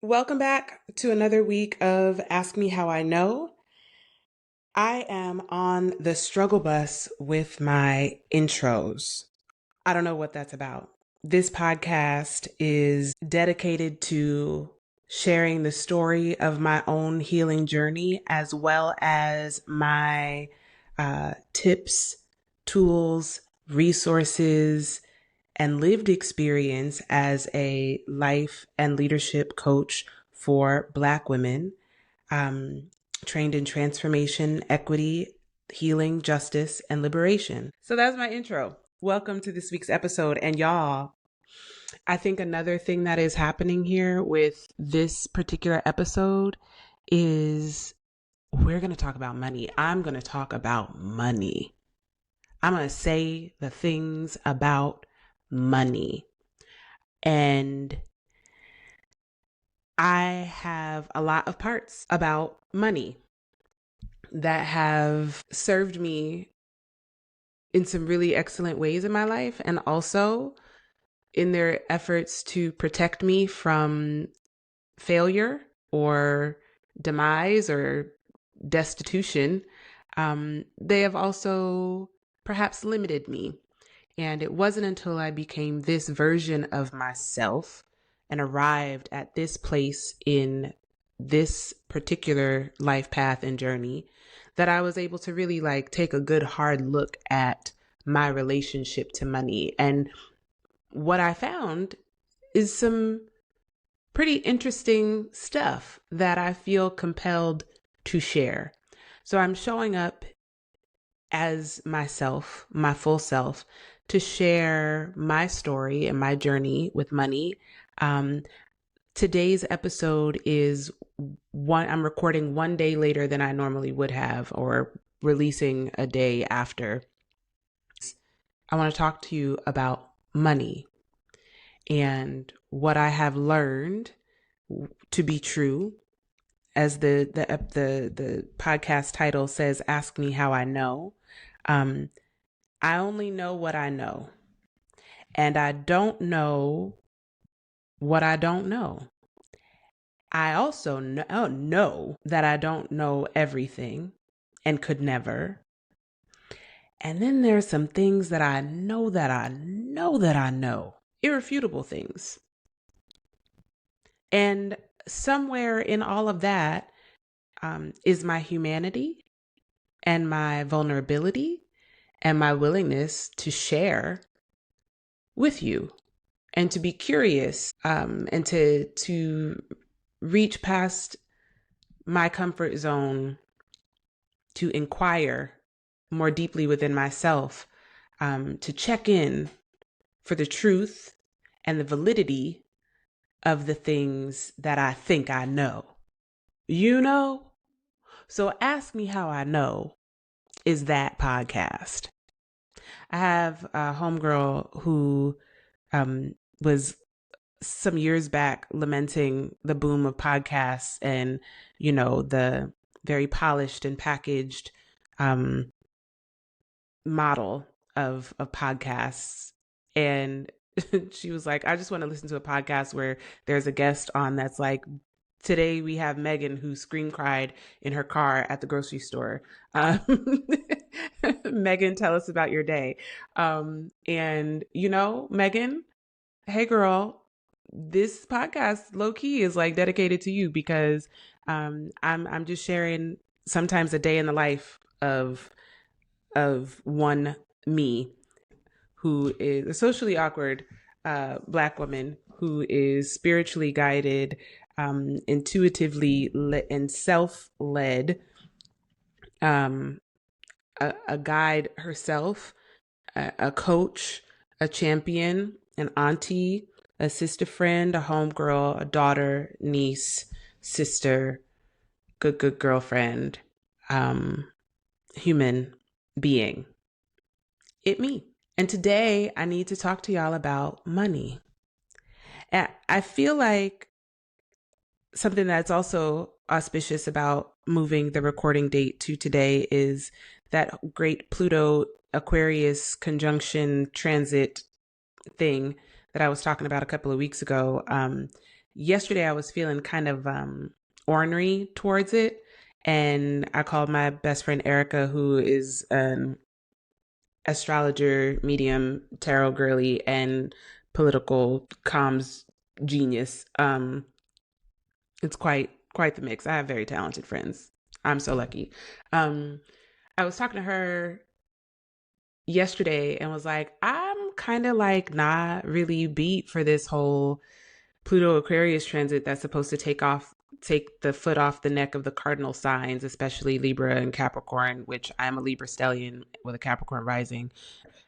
Welcome back to another week of Ask Me How I Know. I am on the struggle bus with my intros. I don't know what that's about. This podcast is dedicated to sharing the story of my own healing journey as well as my tips, tools, resources, and lived experience as a life and leadership coach for Black women, um, trained in transformation, equity, healing, justice, and liberation. So that's my intro. Welcome to this week's episode. And y'all, I think another thing that is happening here with this particular episode is we're going to talk about money. I'm going to talk about money. I'm going to say the things about money. And I have a lot of parts about money that have served me in some really excellent ways in my life, and also in their efforts to protect me from failure or demise or destitution. They have also perhaps limited me. And it wasn't until I became this version of myself and arrived at this place in this particular life path and journey that I was able to really take a good hard look at my relationship to money. And what I found is some pretty interesting stuff that I feel compelled to share. So I'm showing up as myself, my full self, to share my story and my journey with money. Today's episode is I'm recording one day later than I normally would have, or releasing a day after. I want to talk to you about money and what I have learned to be true. As the podcast title says, Ask Me How I Know. I only know what I know, and I don't know what I don't know. I also know that I don't know everything and could never. And then there's some things that I know that I know that I know, irrefutable things. And somewhere in all of that is my humanity and my vulnerability and my willingness to share with you and to be curious, and to reach past my comfort zone, to inquire more deeply within myself, to check in for the truth and the validity of the things that I think I know. You know? So Ask Me How I Know is that podcast. I have a homegirl who was some years back lamenting the boom of podcasts and, the very polished and packaged model of podcasts. And she was like, I just want to listen to a podcast where there's a guest on that's like, today we have Megan who scream cried in her car at the grocery store. Megan, tell us about your day. And Megan, hey girl, this podcast low key is dedicated to you because I'm just sharing sometimes a day in the life of one me who is a socially awkward Black woman who is spiritually guided, intuitively and self-led, a guide herself, a coach, a champion, an auntie, a sister friend, a homegirl, a daughter, niece, sister, good girlfriend, human being. It me. And today I need to talk to y'all about money. And I feel like something that's also auspicious about moving the recording date to today is that great Pluto Aquarius conjunction transit thing that I was talking about a couple of weeks ago. yesterday I was feeling kind of ornery towards it. And I called my best friend Erica, who is an astrologer, medium, tarot girly, and political comms genius. It's quite the mix. I have very talented friends. I'm so lucky. Um, I was talking to her yesterday and was like, I'm kind of like not really beat for this whole Pluto Aquarius transit that's supposed to take the foot off the neck of the cardinal signs, especially Libra and Capricorn, which I'm a Libra stellium with a Capricorn rising.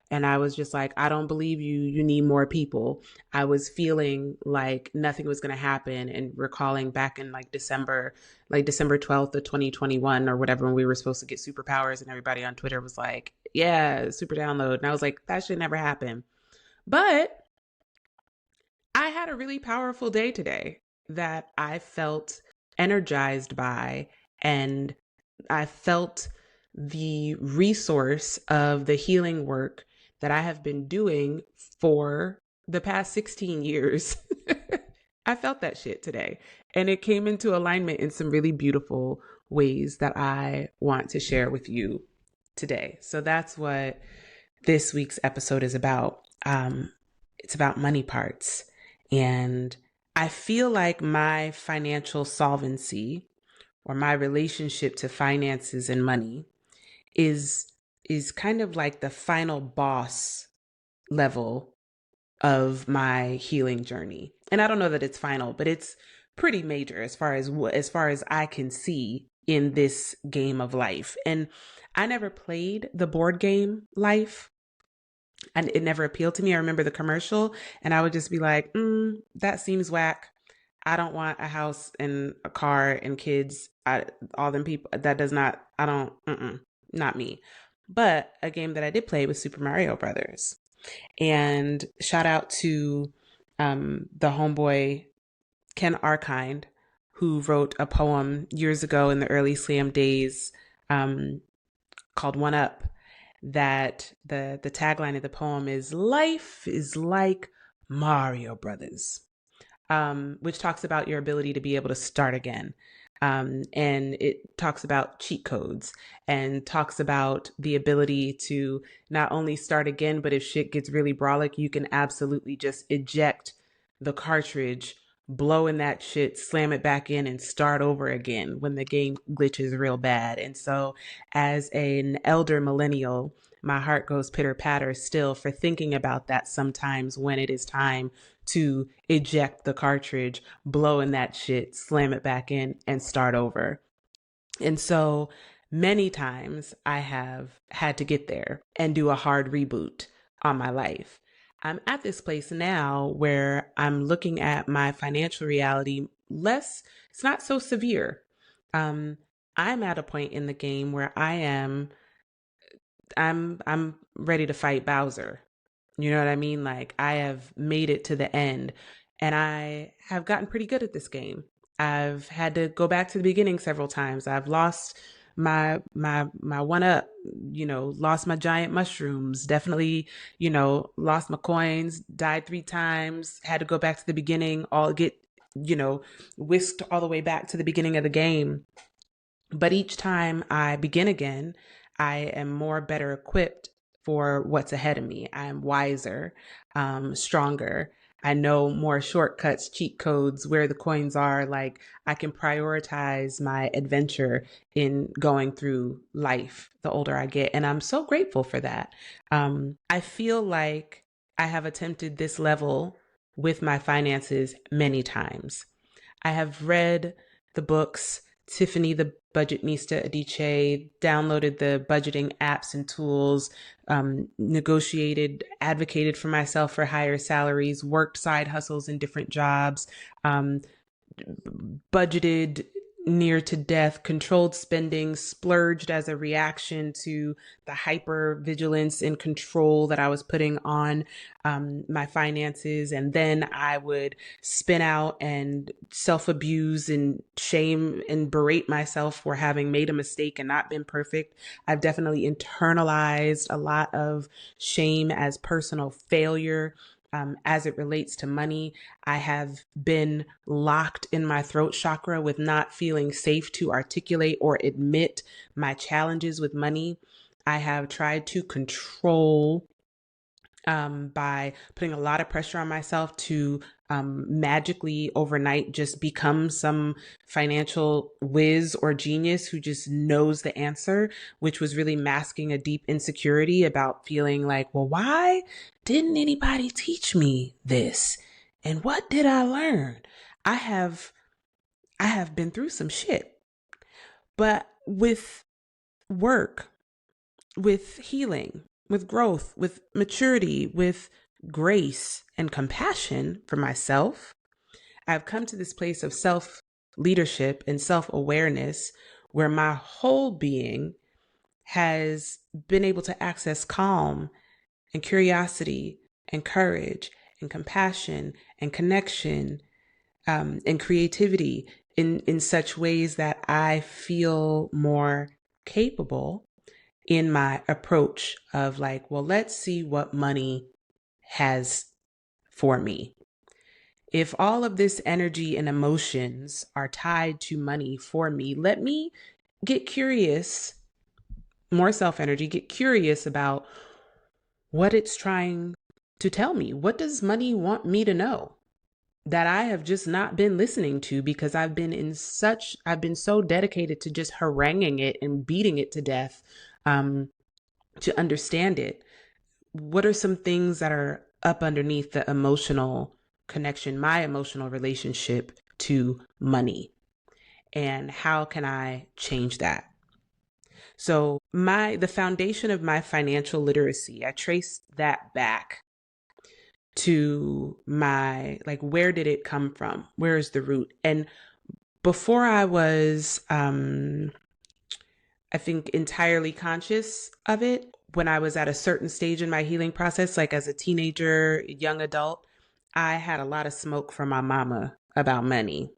And I was just like, I don't believe you. You need more people. I was feeling like nothing was going to happen and recalling back in like December 12th of 2021 or whatever, when we were supposed to get superpowers and everybody on Twitter was like, yeah, super download. And I was like, that should never happen. But I had a really powerful day today that I felt energized by, and I felt the resource of the healing work that I have been doing for the past 16 years. I felt that shit today, and it came into alignment in some really beautiful ways that I want to share with you today. So that's what this week's episode is about. It's about money parts. And I feel like my financial solvency, or my relationship to finances and money, is kind of like the final boss level of my healing journey. And I don't know that it's final, but it's pretty major as far as I can see in this game of life. And I never played the board game Life, and it never appealed to me. I remember the commercial and I would just be like, that seems whack. I don't want a house and a car and kids. All them people, that does not, I don't, not me. But a game that I did play was Super Mario Brothers. And shout out to the homeboy, Ken Arkind, who wrote a poem years ago in the early Slam days called One Up, that the tagline of the poem is "Life is like Mario Brothers," which talks about your ability to be able to start again. And it talks about cheat codes and talks about the ability to not only start again, but if shit gets really brolic, you can absolutely just eject the cartridge, blow in that shit, slam it back in, and start over again when the game glitches real bad. And so, as an elder millennial, my heart goes pitter patter still for thinking about that sometimes when it is time to eject the cartridge, blow in that shit, slam it back in, and start over. And so many times I have had to get there and do a hard reboot on my life. I'm at this place now where I'm looking at my financial reality less, it's not so severe. Um, I'm at a point in the game where I'm ready to fight Bowser. You know what I mean? Like, I have made it to the end and I have gotten pretty good at this game. I've had to go back to the beginning several times. I've lost my one up, lost my giant mushrooms, definitely, lost my coins, died 3 times, had to go back to the beginning, all get, whisked all the way back to the beginning of the game. But each time I begin again, I am better equipped for what's ahead of me. I am wiser, stronger. I know more shortcuts, cheat codes, where the coins are. Like, I can prioritize my adventure in going through life the older I get. And I'm so grateful for that. I feel like I have attempted this level with my finances many times. I have read the books, Tiffany the Budgetnista Adichie, downloaded the budgeting apps and tools, negotiated, advocated for myself for higher salaries, worked side hustles in different jobs, budgeted near to death, controlled spending, splurged as a reaction to the hyper vigilance and control that I was putting on my finances. And then I would spin out and self-abuse and shame and berate myself for having made a mistake and not been perfect. I've definitely internalized a lot of shame as personal failure. as it relates to money. I have been locked in my throat chakra with not feeling safe to articulate or admit my challenges with money. I have tried to control by putting a lot of pressure on myself to magically overnight just become some financial whiz or genius who just knows the answer, which was really masking a deep insecurity about feeling like, well, why didn't anybody teach me this? And what did I learn? I have been through some shit. But with work, with healing, with growth, with maturity, with grace and compassion for myself, I've come to this place of self leadership and self awareness where my whole being has been able to access calm and curiosity and courage and compassion and connection and creativity in such ways that I feel more capable in my approach of like, well, let's see what money has for me. If all of this energy and emotions are tied to money for me, let me get curious, more self energy, get curious about what it's trying to tell me. What does money want me to know that I have just not been listening to because I've been so dedicated to just haranguing it and beating it to death to understand it? What are some things that are up underneath the emotional connection, my emotional relationship to money? And how can I change that? So the foundation of my financial literacy, I trace that back to my, like, where did it come from? Where is the root? And before I was, I think, entirely conscious of it, when I was at a certain stage in my healing process, like as a teenager, young adult, I had a lot of smoke from my mama about money.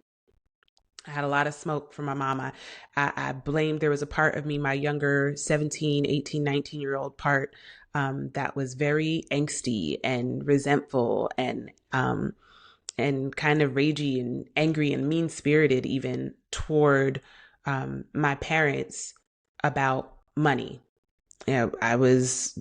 I had a lot of smoke from my mama. I blamed, there was a part of me, my younger 17, 18, 19-year-old part, that was very angsty and resentful and kind of ragey and angry and mean-spirited even toward my parents about money. I was,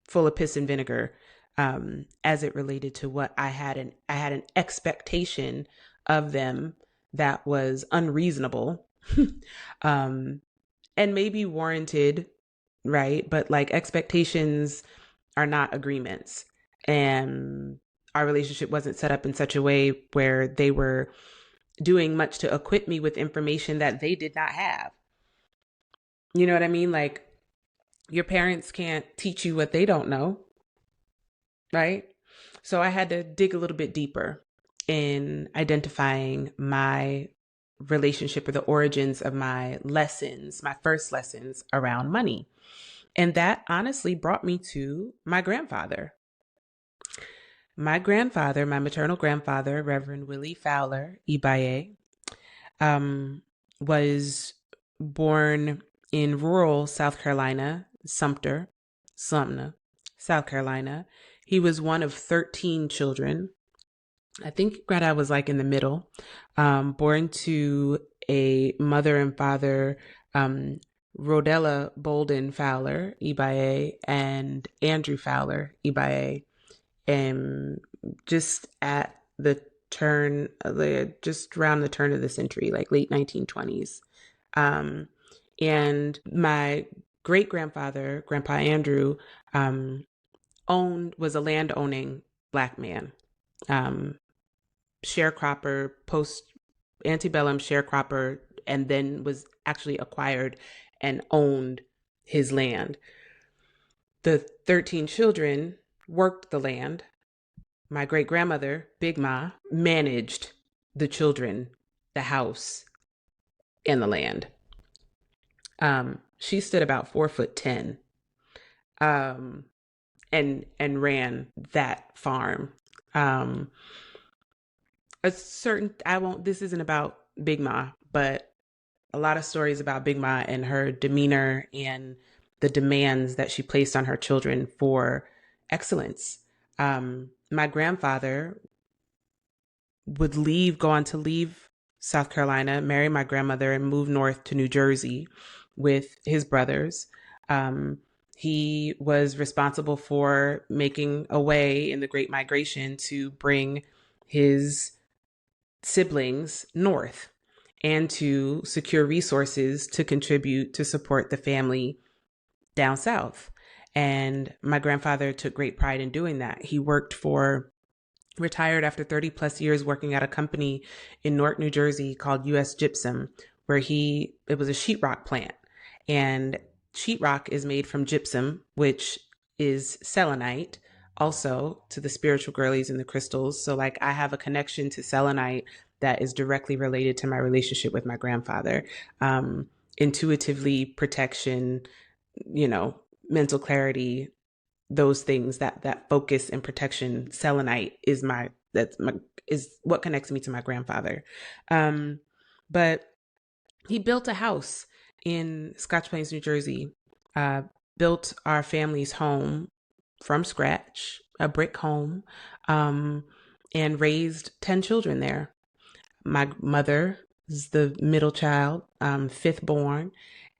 full of piss and vinegar as it related to what I had an expectation of them that was unreasonable and maybe warranted, right? But like, expectations are not agreements. And our relationship wasn't set up in such a way where they were doing much to equip me with information that they did not have. You know what I mean? Like, your parents can't teach you what they don't know, right? So I had to dig a little bit deeper in identifying my relationship or the origins of my lessons, my first lessons around money. And that honestly brought me to my grandfather. My grandfather, my maternal grandfather, Reverend Willie Fowler Ibaye, was born in rural South Carolina, Sumter, South Carolina. He was one of 13 children. I think Greta was like in the middle, born to a mother and father, Rodella Bolden Fowler Ibaye and Andrew Fowler Ibaye, and just at the turn, just around the turn of the century, like late 1920s. And my great grandfather, Grandpa Andrew, was a land owning Black man, sharecropper, post antebellum sharecropper, and then was actually acquired and owned his land. The 13 children worked the land. My great grandmother, Big Ma, managed the children, the house, and the land. She stood about 4'10", and ran that farm. This isn't about Big Ma, but a lot of stories about Big Ma and her demeanor and the demands that she placed on her children for excellence. My grandfather would go on to leave South Carolina, marry my grandmother, and move north to New Jersey with his brothers. Um, he was responsible for making a way in the Great Migration to bring his siblings north and to secure resources to contribute to support the family down south. And my grandfather took great pride in doing that. He retired after 30 plus years working at a company in Newark, New Jersey called US Gypsum, where it was a sheetrock plant. And sheetrock is made from gypsum, which is selenite, also to the spiritual girlies and the crystals. So like I have a connection to selenite that is directly related to my relationship with my grandfather. Intuitively, protection, mental clarity, those things, that focus and protection. Selenite is what connects me to my grandfather. But he built a house in Scotch Plains, New Jersey, built our family's home from scratch, a brick home, and raised 10 children there. My mother is the middle child, fifth born.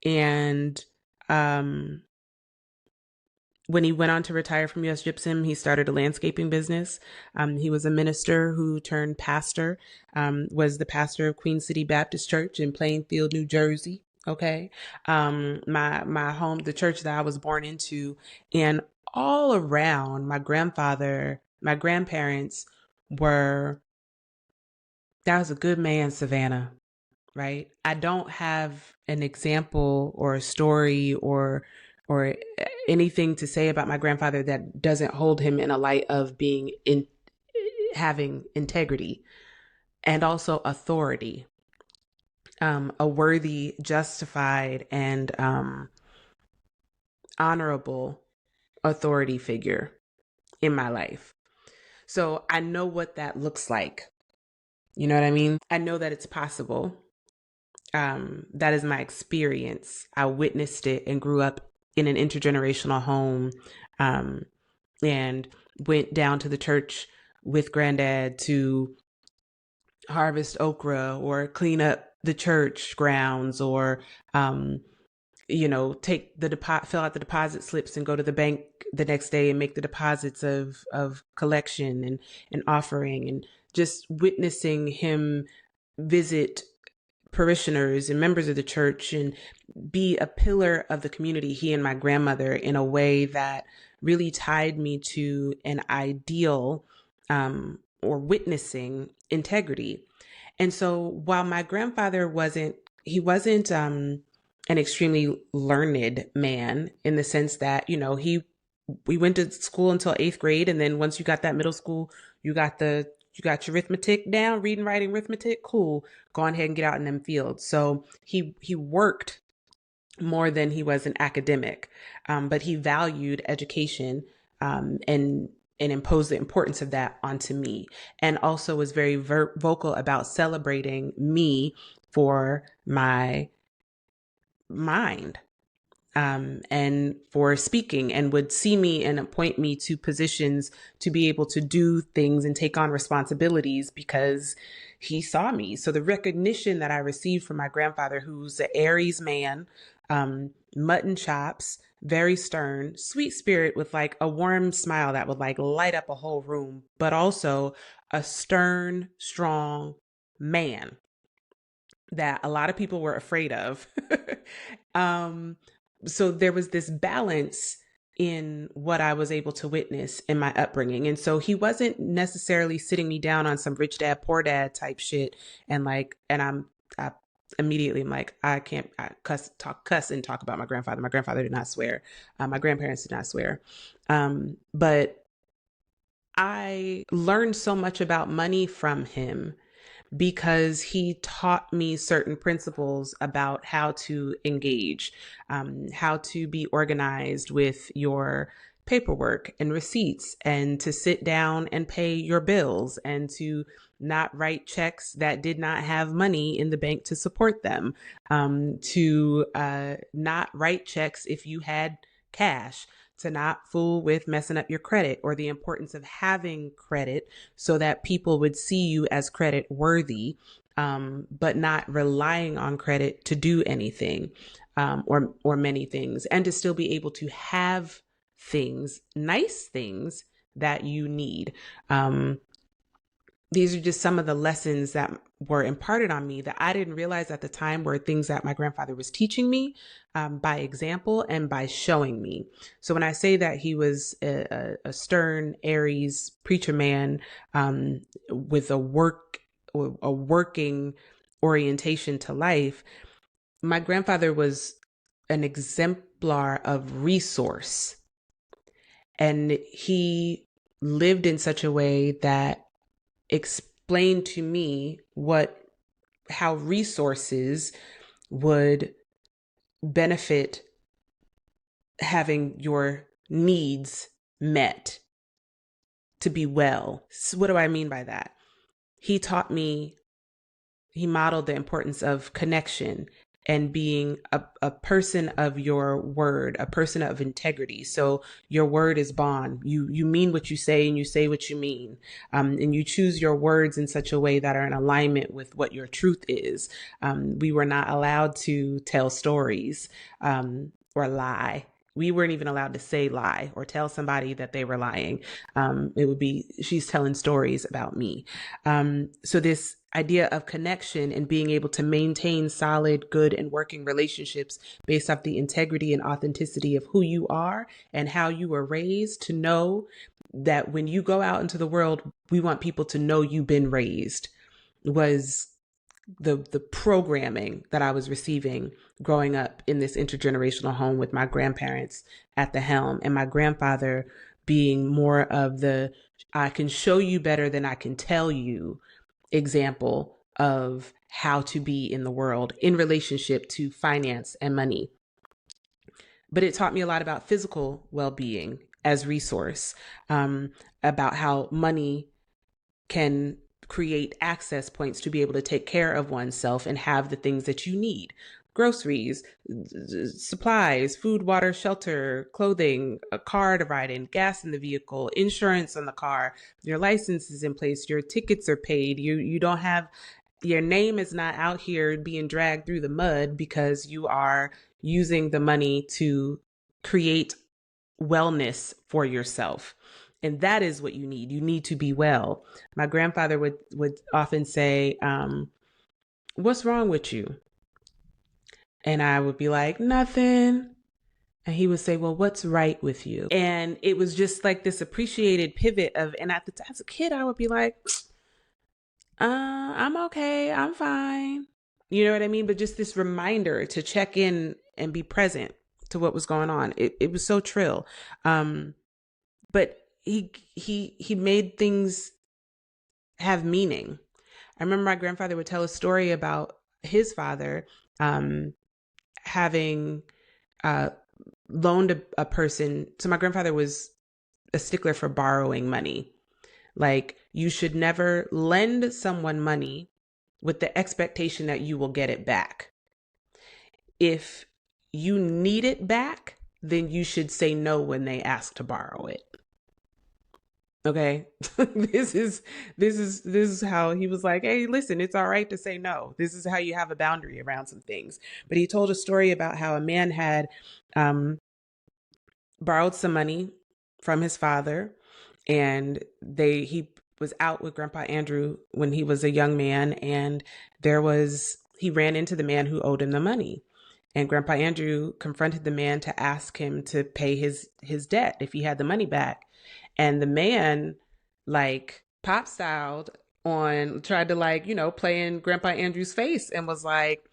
And when he went on to retire from US Gypsum, he started a landscaping business. He was a minister who turned pastor, was the pastor of Queen City Baptist Church in Plainfield, New Jersey. Okay. My home, the church that I was born into, and all around my grandparents that was a good man, Savannah, right? I don't have an example or a story or anything to say about my grandfather that doesn't hold him in a light of having integrity and also authority, a worthy, justified, and honorable authority figure in my life. So I know what that looks like. You know what I mean? I know that it's possible. That is my experience. I witnessed it and grew up in an intergenerational home, and went down to the church with granddad to harvest okra or clean up the church grounds or, fill out the deposit slips and go to the bank the next day and make the deposits of collection and offering, and just witnessing him visit parishioners and members of the church and be a pillar of the community, he and my grandmother, in a way that really tied me to an ideal, or witnessing integrity. And so while my grandfather wasn't an extremely learned man, in the sense that, we went to school until 8th grade. And then once you got that middle school, you got your arithmetic down, reading, writing, arithmetic. Cool. Go on ahead and get out in them fields. So he worked more than he was an academic, but he valued education, and imposed the importance of that onto me, and also was very vocal about celebrating me for my mind, and for speaking, and would see me and appoint me to positions to be able to do things and take on responsibilities because he saw me. So the recognition that I received from my grandfather, who's an Aries man, mutton chops, very stern, sweet spirit with like a warm smile that would like light up a whole room, but also a stern, strong man that a lot of people were afraid of. So there was this balance in what I was able to witness in my upbringing. And so he wasn't necessarily sitting me down on some rich dad, poor dad type shit. And I immediately am like, I cuss and talk about my grandfather. My grandfather did not swear. My grandparents did not swear. But I learned so much about money from him because he taught me certain principles about how to engage, how to be organized with your paperwork and receipts, and to sit down and pay your bills, and to not write checks that did not have money in the bank to support them, to not write checks if you had cash, to not fool with messing up your credit, or the importance of having credit so that people would see you as credit worthy, but not relying on credit to do anything, or many things, and to still be able to have things, nice things that you need. These are just some of the lessons that were imparted on me that I didn't realize at the time were things that my grandfather was teaching me, by example and by showing me. So when I say that he was a stern Aries preacher man, with a working orientation to life, my grandfather was an exemplar of resource, and he lived in such a way that explained to me how resources would benefit having your needs met to be well. So what do I mean by that? He modeled the importance of connection and being a person of your word, a person of integrity. So your word is bond. You mean what you say, and you say what you mean. And you choose your words in such a way that are in alignment with what your truth is. We were not allowed to tell stories, or lie. We weren't even allowed to say lie or tell somebody that they were lying. It would be, she's telling stories about me. So this idea of connection and being able to maintain solid, good, and working relationships based off the integrity and authenticity of who you are and how you were raised, to know that when you go out into the world, we want people to know you've been raised, was the programming that I was receiving growing up in this intergenerational home with my grandparents at the helm, and my grandfather being more of the I can show you better than I can tell you example of how to be in the world in relationship to finance and money. But it taught me a lot about physical well-being as resource, about how money can create access points to be able to take care of oneself and have the things that you need: groceries, supplies, food, water, shelter, clothing, a car to ride in, gas in the vehicle, insurance on the car, your license is in place, your tickets are paid, you don't have, your name is not out here being dragged through the mud because you are using the money to create wellness for yourself. And that is what you need. You need to be well. My grandfather would often say, what's wrong with you? And I would be like, nothing. And he would say, well, what's right with you? And it was just like this appreciated pivot of, and as a kid, I would be like, I'm okay. I'm fine. You know what I mean? But just this reminder to check in and be present to what was going on. It was so trill. But he made things have meaning. I remember my grandfather would tell a story about his father having loaned a person. So my grandfather was a stickler for borrowing money. Like, you should never lend someone money with the expectation that you will get it back. If you need it back, then you should say no when they ask to borrow it. Okay. This is how he was like, hey, listen, it's all right to say no. This is how you have a boundary around some things. But he told a story about how a man had borrowed some money from his father, and he was out with Grandpa Andrew when he was a young man, and he ran into the man who owed him the money. And Grandpa Andrew confronted the man to ask him to pay his debt if he had the money back. And the man, like, pop styled tried to, play in Grandpa Andrew's face and was like,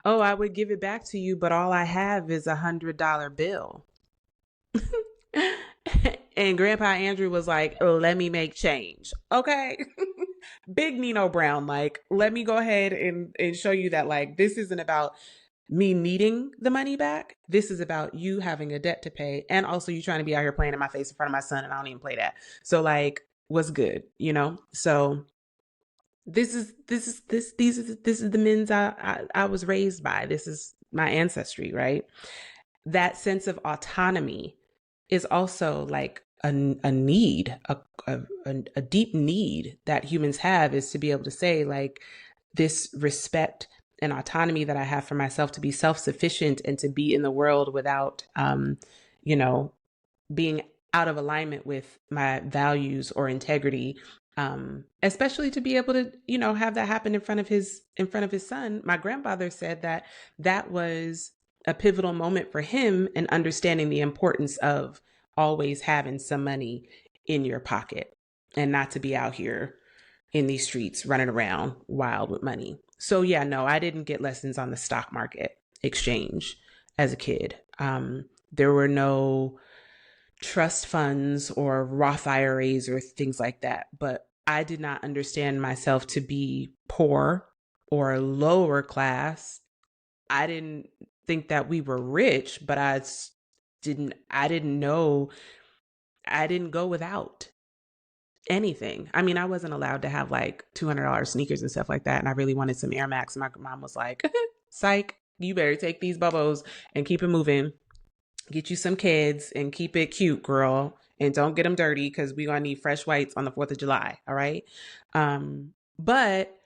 oh, I would give it back to you, but all I have is $100 bill. And Grandpa Andrew was like, oh, let me make change. Okay. Big Nino Brown, like, let me go ahead and show you that, like, this isn't about me needing the money back. This is about you having a debt to pay. And also you trying to be out here playing in my face in front of my son, and I don't even play that. So, like, what's good, So this is the men's I was raised by. This is my ancestry, right? That sense of autonomy is also like a need, a deep need that humans have, is to be able to say, like, this respect and autonomy that I have for myself to be self-sufficient and to be in the world without, you know, being out of alignment with my values or integrity, especially to be able to, have that happen in front of his son. My grandfather said that that was a pivotal moment for him in understanding the importance of always having some money in your pocket and not to be out here in these streets running around wild with money. So yeah, no, I didn't get lessons on the stock market exchange as a kid. There were no trust funds or Roth IRAs or things like that. But I did not understand myself to be poor or lower class. I didn't think that we were rich, but I didn't know, I didn't go without anything. I mean, I wasn't allowed to have like $200 sneakers and stuff like that. And I really wanted some Air Max. And my mom was like, psych, you better take these bubbles and keep it moving. Get you some kids and keep it cute, girl. And don't get them dirty because we're going to need fresh whites on the 4th of July. All right. But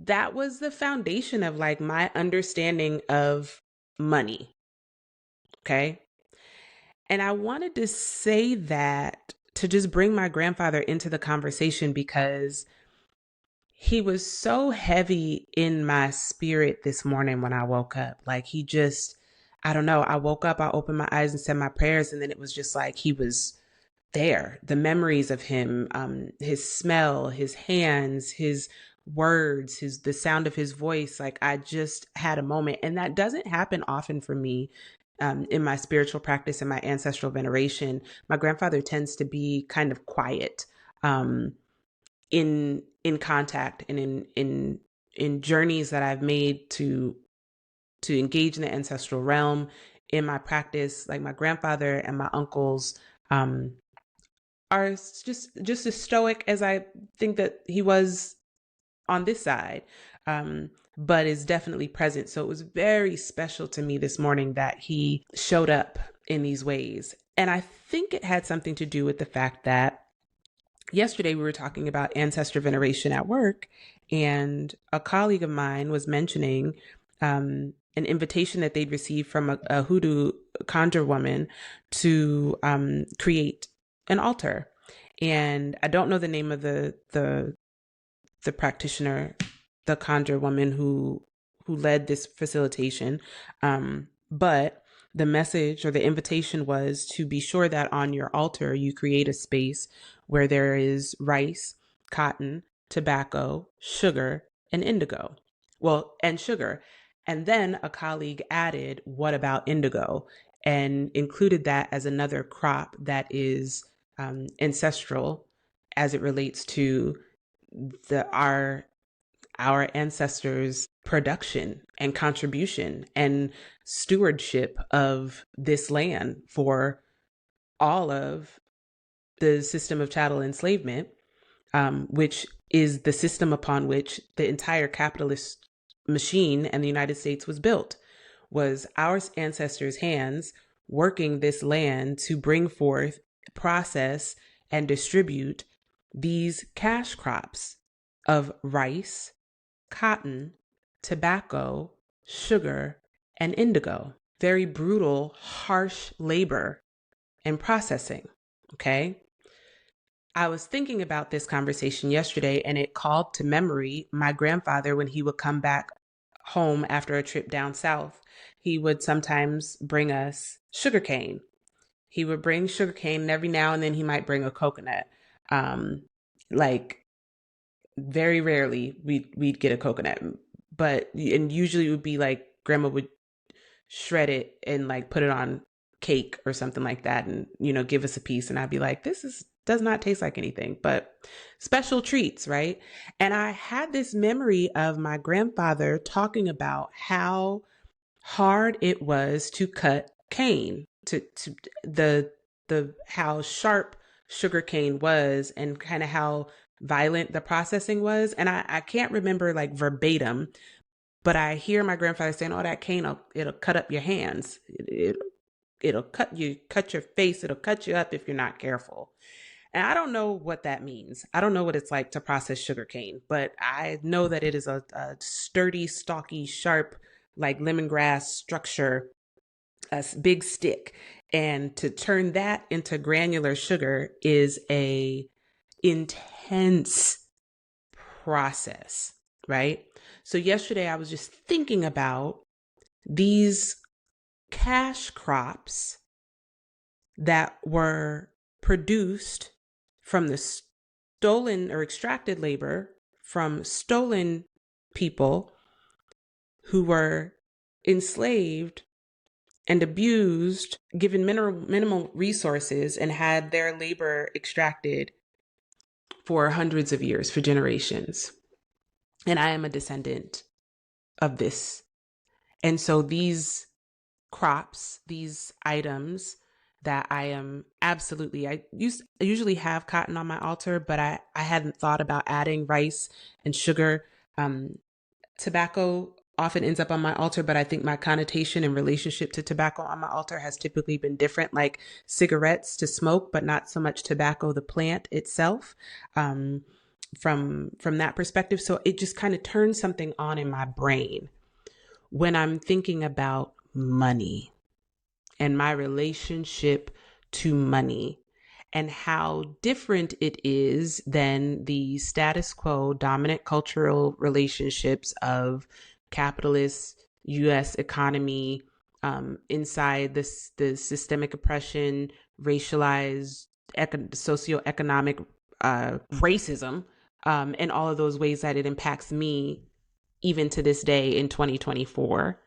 that was the foundation of like my understanding of money. Okay. And I wanted to say that to just bring my grandfather into the conversation because he was so heavy in my spirit this morning when I woke up. Like he just, I don't know. I woke up, I opened my eyes and said my prayers. And then it was just like he was there. The memories of him, his smell, his hands, his words, the sound of his voice. Like I just had a moment. And that doesn't happen often for me. In my spiritual practice and my ancestral veneration, my grandfather tends to be kind of quiet, in contact and in journeys that I've made to engage in the ancestral realm in my practice. Like my grandfather and my uncles are just as stoic as I think that he was on this side, but is definitely present. So it was very special to me this morning that he showed up in these ways. And I think it had something to do with the fact that yesterday we were talking about ancestor veneration at work, and a colleague of mine was mentioning an invitation that they'd received from a hoodoo conjure woman to create an altar. And I don't know the name of the practitioner, the conjure woman who led this facilitation, but the message or the invitation was to be sure that on your altar you create a space where there is rice, cotton, tobacco, sugar, and indigo. Well, and sugar. And then a colleague added, what about indigo? And included that as another crop that is ancestral as it relates to our ancestors' production and contribution and stewardship of this land for all of the system of chattel enslavement, which is the system upon which the entire capitalist machine and the United States was built, was our ancestors' hands working this land to bring forth, process, and distribute these cash crops of rice, cotton, tobacco, sugar, and indigo. Very brutal, harsh labor and processing. Okay. I was thinking about this conversation yesterday, and it called to memory my grandfather when he would come back home after a trip down south. He would sometimes bring us sugarcane. He would bring sugarcane, and every now and then he might bring a coconut. Like very rarely we'd get a coconut, but and usually it would be like grandma would shred it and like put it on cake or something like that, and give us a piece, and I'd be like, does not taste like anything, but special treats, right? And I had this memory of my grandfather talking about how hard it was to cut cane, to the how sharp sugar cane was, and kind of how violent the processing was. And I can't remember like verbatim, but I hear my grandfather saying, "Oh, that cane, it'll cut up your hands. it'll cut your face, it'll cut you up if you're not careful. And I don't know what that means. I don't know what it's like to process sugarcane, but I know that it is a sturdy, stalky, sharp, like lemongrass structure, a big stick. And to turn that into granular sugar is a intense process, right? So yesterday I was just thinking about these cash crops that were produced from the stolen or extracted labor from stolen people who were enslaved and abused, given minimal resources, and had their labor extracted for hundreds of years, for generations. And I am a descendant of this. And so these crops, these items that I am absolutely, I usually have cotton on my altar, but I hadn't thought about adding rice and sugar. Tobacco often ends up on my altar, but I think my connotation and relationship to tobacco on my altar has typically been different, like cigarettes to smoke, but not so much tobacco, the plant itself, from that perspective. So it just kind of turns something on in my brain when I'm thinking about money and my relationship to money and how different it is than the status quo dominant cultural relationships of capitalist U.S. economy, inside the systemic oppression, racialized, socioeconomic racism, and all of those ways that it impacts me even to this day in 2024.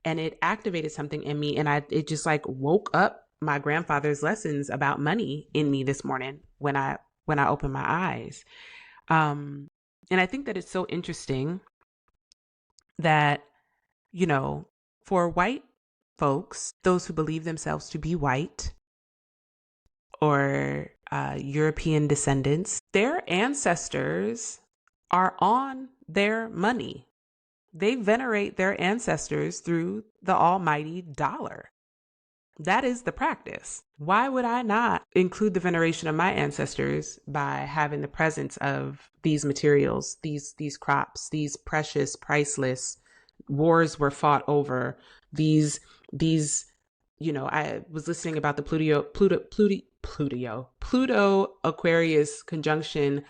And it activated something in me, and it just like woke up my grandfather's lessons about money in me this morning when I opened my eyes. And I think that it's so interesting that, you know, for white folks, those who believe themselves to be white or European descendants, their ancestors are on their money. They venerate their ancestors through the almighty dollar. That is the practice. Why would I not include the veneration of my ancestors by having the presence of these materials, these crops, these precious, priceless wars were fought over, these, I was listening about the Pluto Aquarius conjunction,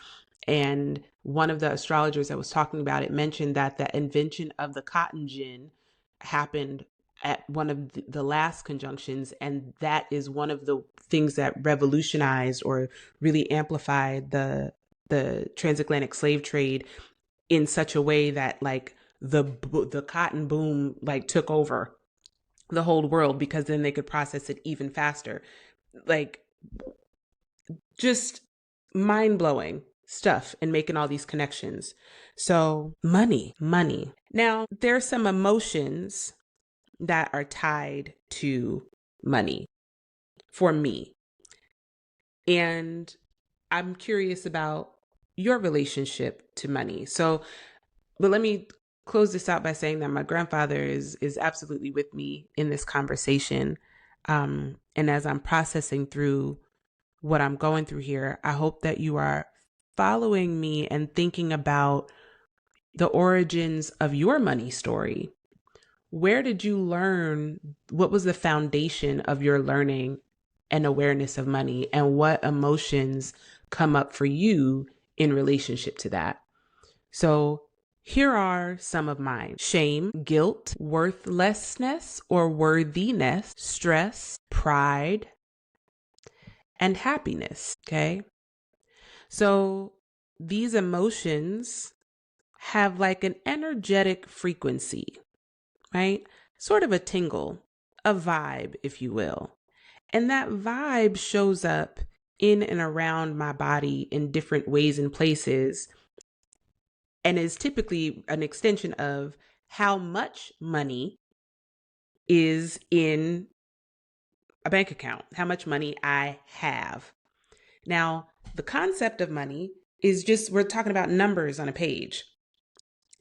and one of the astrologers that was talking about it mentioned that the invention of the cotton gin happened at one of the last conjunctions. And that is one of the things that revolutionized or really amplified the transatlantic slave trade in such a way that like the cotton boom like took over the whole world, because then they could process it even faster. Like, just mind-blowing stuff and making all these connections. So money. Now, there's some emotions that are tied to money for me. And I'm curious about your relationship to money. So, but let me close this out by saying that my grandfather is absolutely with me in this conversation. And as I'm processing through what I'm going through here, I hope that you are following me and thinking about the origins of your money story. Where did you learn? What was the foundation of your learning and awareness of money? And what emotions come up for you in relationship to that? So here are some of mine: shame, guilt, worthlessness or worthiness, stress, pride, and happiness. Okay. So these emotions have like an energetic frequency, right? Sort of a tingle, a vibe, if you will. And that vibe shows up in and around my body in different ways and places, and is typically an extension of how much money is in a bank account, how much money I have. Now, the concept of money is just, we're talking about numbers on a page.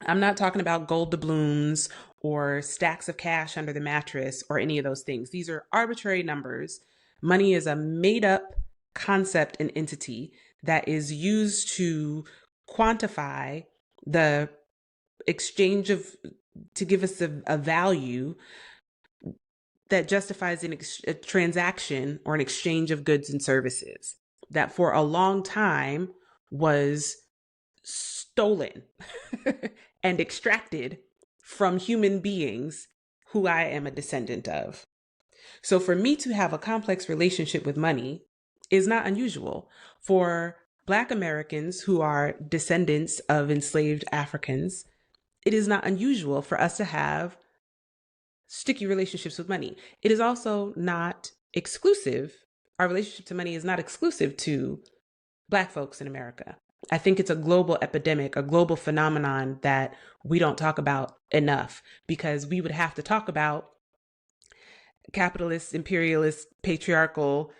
I'm not talking about gold doubloons or stacks of cash under the mattress or any of those things. These are arbitrary numbers. Money is a made up concept and entity that is used to quantify the exchange of, to give us a value that justifies a transaction or an exchange of goods and services that for a long time was stolen and extracted from human beings who I am a descendant of. So for me to have a complex relationship with money is not unusual. For Black Americans who are descendants of enslaved Africans, it is not unusual for us to have sticky relationships with money. It is also not exclusive. Our relationship to money is not exclusive to Black folks in America. I think it's a global epidemic, a global phenomenon that we don't talk about enough, because we would have to talk about capitalist, imperialist, patriarchal,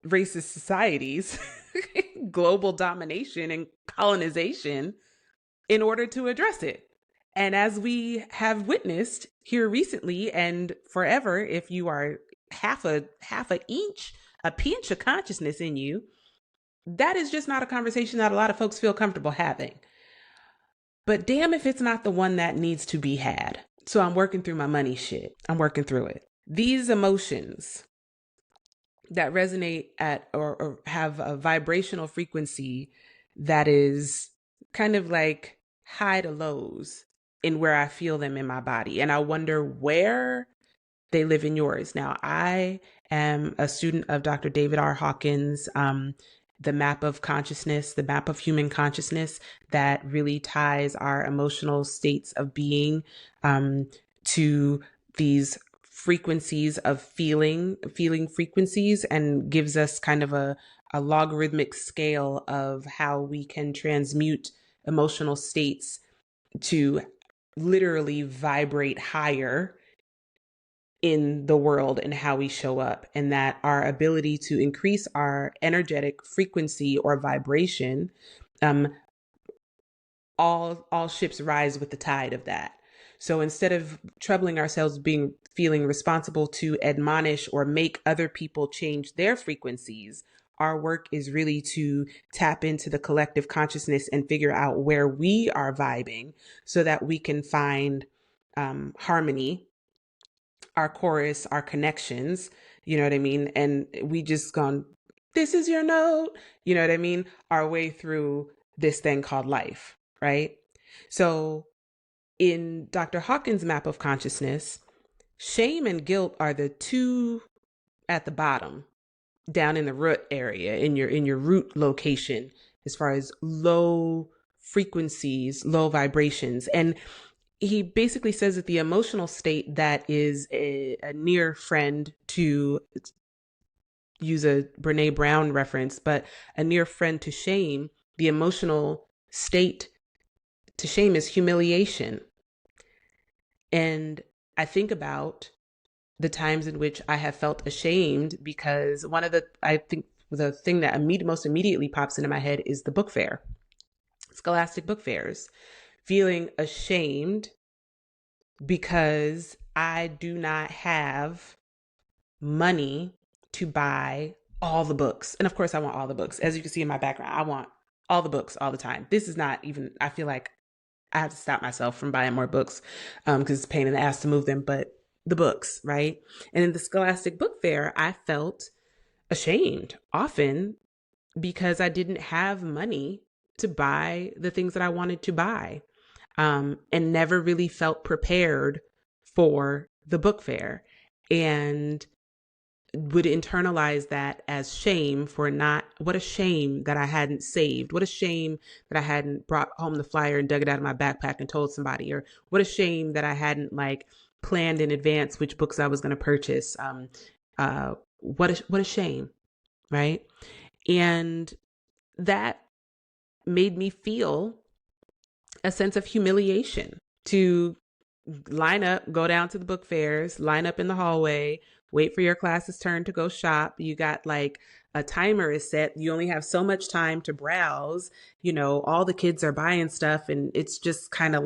racist societies, global domination and colonization in order to address it. And as we have witnessed here recently and forever, if you are half a inch, a pinch of consciousness in you, that is just not a conversation that a lot of folks feel comfortable having. But damn if it's not the one that needs to be had. So I'm working through my money shit. I'm working through it. These emotions that resonate at or have a vibrational frequency that is kind of like high to lows in where I feel them in my body. And I wonder where they live in yours. Now, I am a student of Dr. David R. Hawkins, the map of consciousness, the map of human consciousness that really ties our emotional states of being to these frequencies of feeling frequencies, and gives us kind of a logarithmic scale of how we can transmute emotional states to literally vibrate higher in the world and how we show up, and that our ability to increase our energetic frequency or vibration, all ships rise with the tide of that. So instead of troubling ourselves feeling responsible to admonish or make other people change their frequencies, our work is really to tap into the collective consciousness and figure out where we are vibing so that we can find harmony, our chorus, our connections, you know what I mean? And we just gone, this is your note, you know what I mean? Our way through this thing called life, right? So in Dr. Hawkins' map of consciousness, shame and guilt are the two at the bottom, down in the root area, in your root location, as far as low frequencies, low vibrations. And he basically says that the emotional state that is a near friend, to use a Brene Brown reference, but a near friend to shame, the emotional state to shame is humiliation. And I think about the times in which I have felt ashamed, because I think the thing that most immediately pops into my head is the book fair, scholastic book fairs. Feeling ashamed because I do not have money to buy all the books. And of course, I want all the books. As you can see in my background, I want all the books all the time. This is not even, I feel like I have to stop myself from buying more books because it's a pain in the ass to move them, but the books, right? And in the scholastic book fair, I felt ashamed often because I didn't have money to buy the things that I wanted to buy, and never really felt prepared for the book fair, and would internalize that as shame for not, what a shame that I hadn't saved. What a shame that I hadn't brought home the flyer and dug it out of my backpack and told somebody, or what a shame that I hadn't planned in advance which books I was going to purchase. What a shame. Right. And that made me feel a sense of humiliation to line up, go down to the book fairs, line up in the hallway, wait for your class's turn to go shop. You got a timer is set. You only have so much time to browse. All the kids are buying stuff, and it's just kind of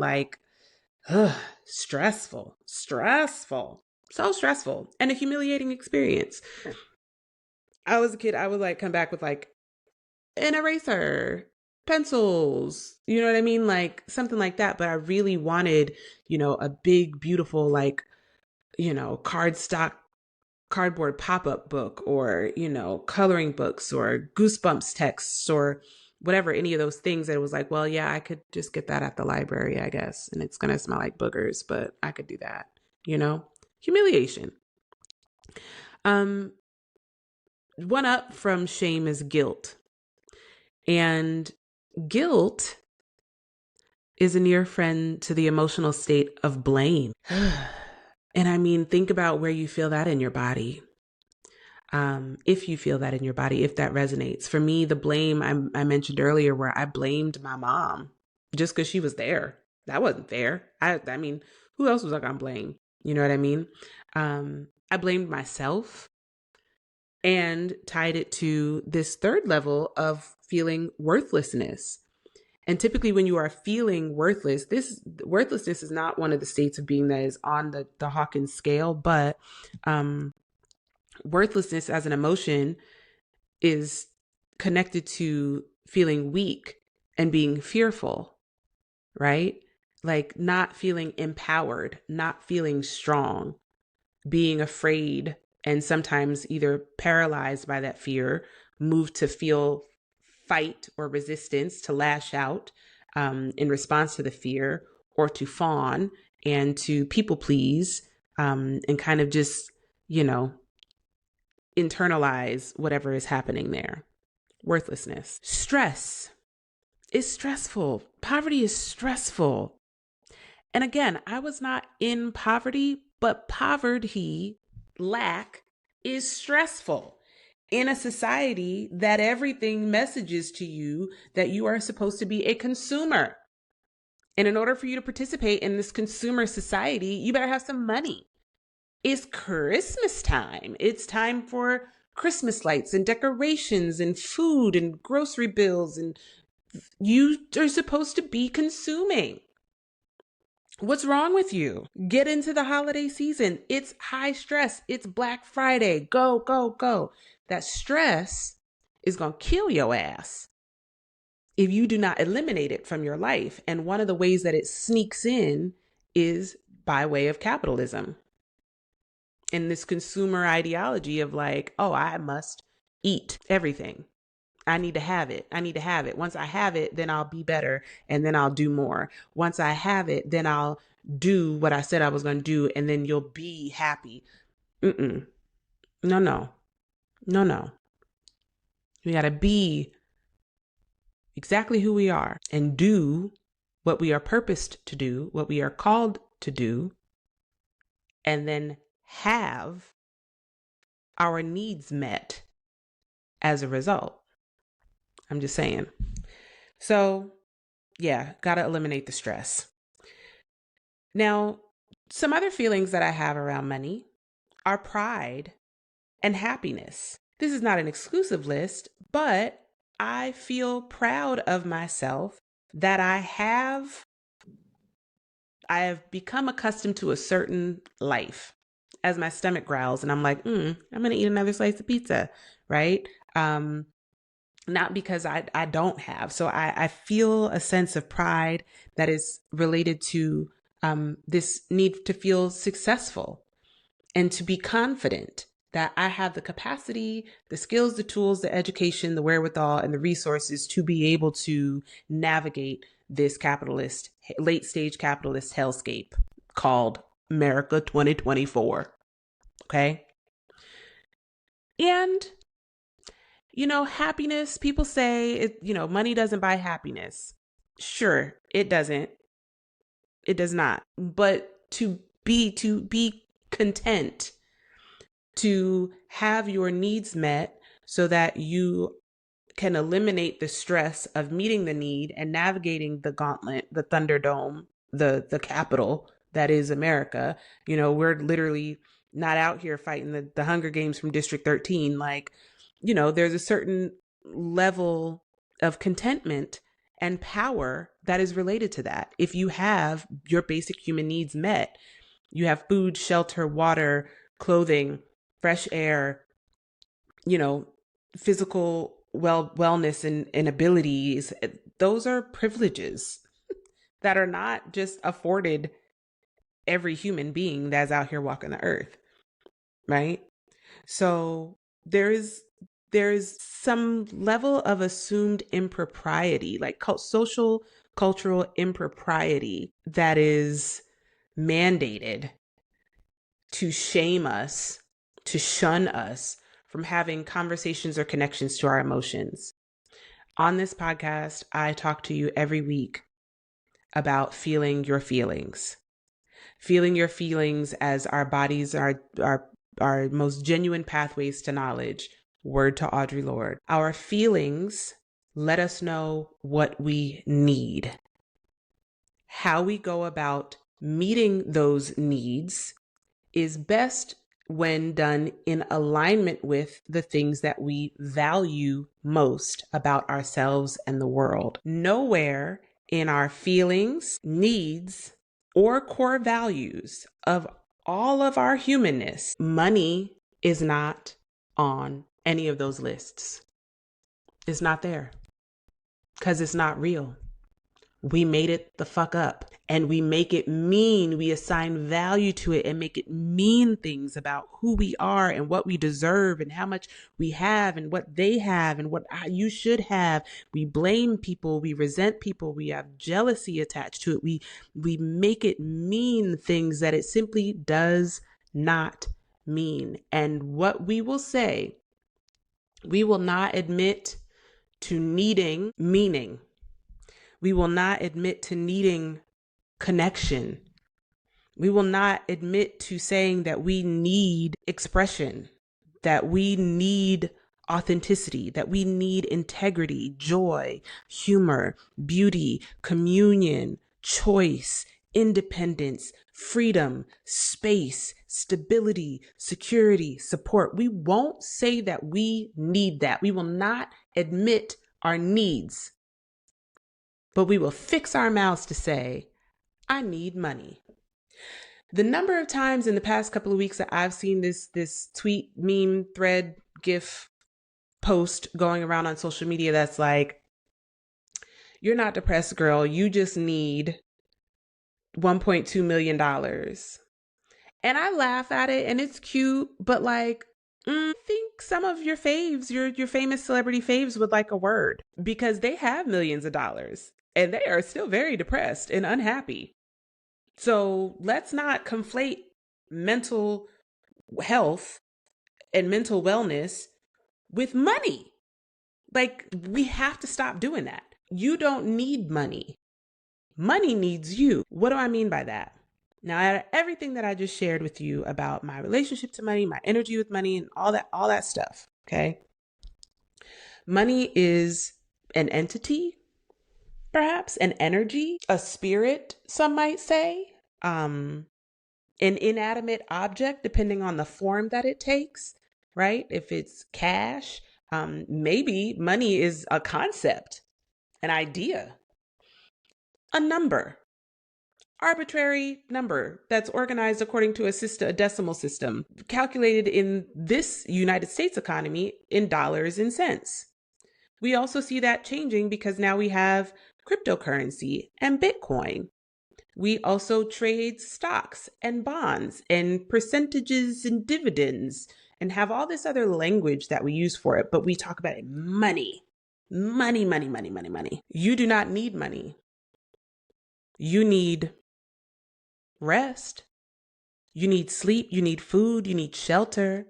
Stressful, so stressful, and a humiliating experience. I was a kid, I would like come back with like an eraser, pencils, you know what I mean? Like something like that. But I really wanted, a big, beautiful, like, cardboard pop-up book, or, coloring books, or Goosebumps texts, or whatever, any of those things that it was like, well, yeah, I could just get that at the library, I guess. And it's going to smell like boogers, but I could do that, humiliation. Um, One up from shame is guilt. And guilt is a near friend to the emotional state of blame. And I mean, think about where you feel that in your body. If you feel that in your body, if that resonates. For me, the blame I mentioned earlier, where I blamed my mom just because she was there. That wasn't fair. I mean, who else was I gonna blame? You know what I mean? I blamed myself and tied it to this third level of feeling worthlessness. And typically when you are feeling worthless, this worthlessness is not one of the states of being that is on the Hawkins scale, but worthlessness as an emotion is connected to feeling weak and being fearful, right? Like not feeling empowered, not feeling strong, being afraid, and sometimes either paralyzed by that fear, moved to feel fight or resistance, to lash out in response to the fear, or to fawn and to people please, and kind of just, internalize whatever is happening there. Worthlessness. Stress is stressful. Poverty is stressful. And again, I was not in poverty, but poverty, lack, is stressful in a society that everything messages to you that you are supposed to be a consumer. And in order for you to participate in this consumer society, you better have some money. It's Christmas time. It's time for Christmas lights and decorations and food and grocery bills. And you are supposed to be consuming. What's wrong with you? Get into the holiday season. It's high stress. It's Black Friday. Go, go, go. That stress is going to kill your ass if you do not eliminate it from your life. And one of the ways that it sneaks in is by way of capitalism. In this consumer ideology of like, oh, I must eat everything. I need to have it. I need to have it. Once I have it, then I'll be better, and then I'll do more. Once I have it, then I'll do what I said I was going to do, and then you'll be happy. No, no. No, no. We got to be exactly who we are and do what we are purposed to do, what we are called to do, and then have our needs met as a result. I'm just saying. So, yeah, got to eliminate the stress. Now, some other feelings that I have around money are pride and happiness. This is not an exclusive list, but I feel proud of myself that I have become accustomed to a certain life. As my stomach growls and I'm like, I'm going to eat another slice of pizza, right? Not because I don't have. So I feel a sense of pride that is related to this need to feel successful and to be confident that I have the capacity, the skills, the tools, the education, the wherewithal, and the resources to be able to navigate this late stage capitalist hellscape called America 2024. Okay. And, happiness, people say, money doesn't buy happiness. Sure, it doesn't. It does not. But to be content, to have your needs met so that you can eliminate the stress of meeting the need and navigating the gauntlet, the Thunderdome, the capital that is America. We're literally not out here fighting the Hunger Games from District 13. Like, there's a certain level of contentment and power that is related to that. If you have your basic human needs met, you have food, shelter, water, clothing, fresh air, physical wellness and abilities, those are privileges that are not just afforded every human being that's out here walking the earth, right? So there's some level of assumed impropriety, like social cultural impropriety, that is mandated to shame us, to shun us from having conversations or connections to our emotions. On this podcast, I talk to you every week about feeling your feelings as our bodies are our most genuine pathways to knowledge. Word to Audre Lorde. Our feelings let us know what we need. How we go about meeting those needs is best when done in alignment with the things that we value most about ourselves and the world. Nowhere in our feelings, needs, or core values of all of our humanness, money is not on any of those lists. It's not there because it's not real. We made it the fuck up and we make it mean. We assign value to it and make it mean things about who we are and what we deserve and how much we have and what they have and what you should have. We blame people. We resent people. We have jealousy attached to it. We make it mean things that it simply does not mean. And what we will say, we will not admit to needing meaning. We will not admit to needing connection. We will not admit to saying that we need expression, that we need authenticity, that we need integrity, joy, humor, beauty, communion, choice, independence, freedom, space, stability, security, support. We won't say that we need that. We will not admit our needs. But we will fix our mouths to say, I need money. The number of times in the past couple of weeks that I've seen this tweet, meme, thread, GIF post going around on social media that's like, you're not depressed, girl. You just need $1.2 million. And I laugh at it and it's cute, but like, I think some of your faves, your famous celebrity faves would like a word because they have millions of dollars. And they are still very depressed and unhappy. So let's not conflate mental health and mental wellness with money. Like, we have to stop doing that. You don't need money. Money needs you. What do I mean by that? Now, out of everything that I just shared with you about my relationship to money, my energy with money, and all that stuff, okay? Money is an entity, perhaps an energy, a spirit, some might say, an inanimate object, depending on the form that it takes, right? If it's cash, maybe money is a concept, an idea, a number, arbitrary number that's organized according to a decimal system, calculated in this United States economy in dollars and cents. We also see that changing because now we have cryptocurrency and Bitcoin. We also trade stocks and bonds and percentages and dividends and have all this other language that we use for it, but we talk about it money. Money, money, money, money, money. You do not need money. You need rest. You need sleep. You need food. You need shelter.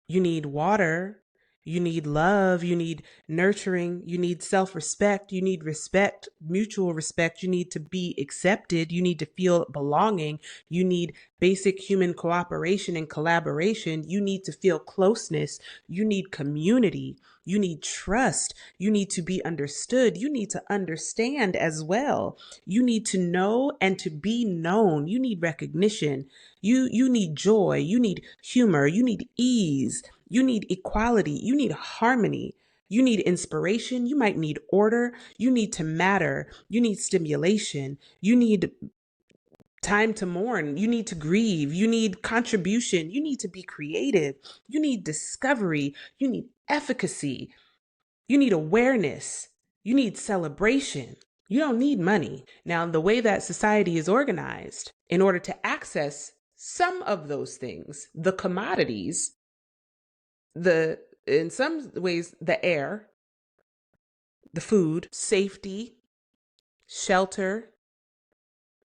You need water. You need love. You need nurturing. You need self-respect. You need respect, mutual respect. You need to be accepted. You need to feel belonging. You need basic human cooperation and collaboration. You need to feel closeness. You need community. You need trust. You need to be understood. You need to understand as well. You need to know and to be known. You need recognition. You need joy. You need humor. You need ease. You need equality. You need harmony. You need inspiration. You might need order. You need to matter. You need stimulation. You need time to mourn. You need to grieve. You need contribution. You need to be creative. You need discovery. You need efficacy. You need awareness. You need celebration. You don't need money. Now, the way that society is organized, in order to access some of those things, the commodities, in some ways, the air, the food, safety, shelter,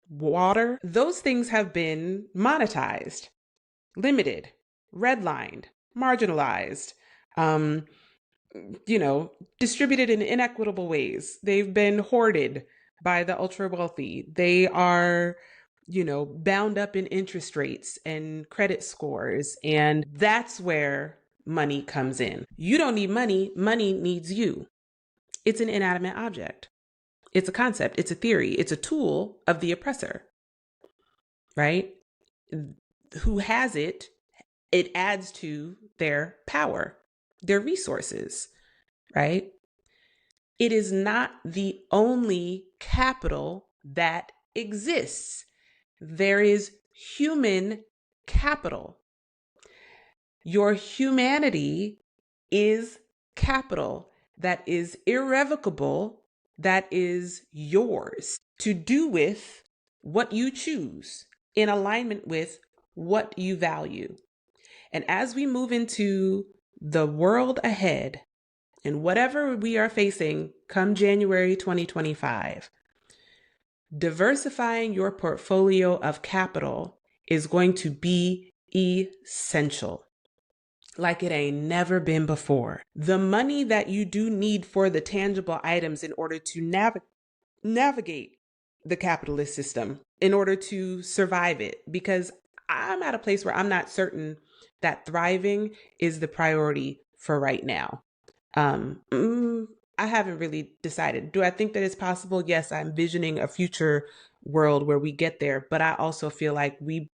water, those things have been monetized, limited, redlined, marginalized, distributed in inequitable ways. They've been hoarded by the ultra wealthy. They are, bound up in interest rates and credit scores. And that's where money comes in. You don't need money. Money needs you. It's an inanimate object. It's a concept. It's a theory. It's a tool of the oppressor, right? Who has it? It adds to their power, their resources, right? It is not the only capital that exists. There is human capital. Your humanity is capital that is irrevocable, that is yours to do with what you choose in alignment with what you value. And as we move into the world ahead and whatever we are facing come January 2025, diversifying your portfolio of capital is going to be essential. Like it ain't never been before. The money that you do need for the tangible items in order to navigate the capitalist system, in order to survive it, because I'm at a place where I'm not certain that thriving is the priority for right now. I haven't really decided. Do I think that it's possible? Yes, I'm envisioning a future world where we get there, but I also feel like we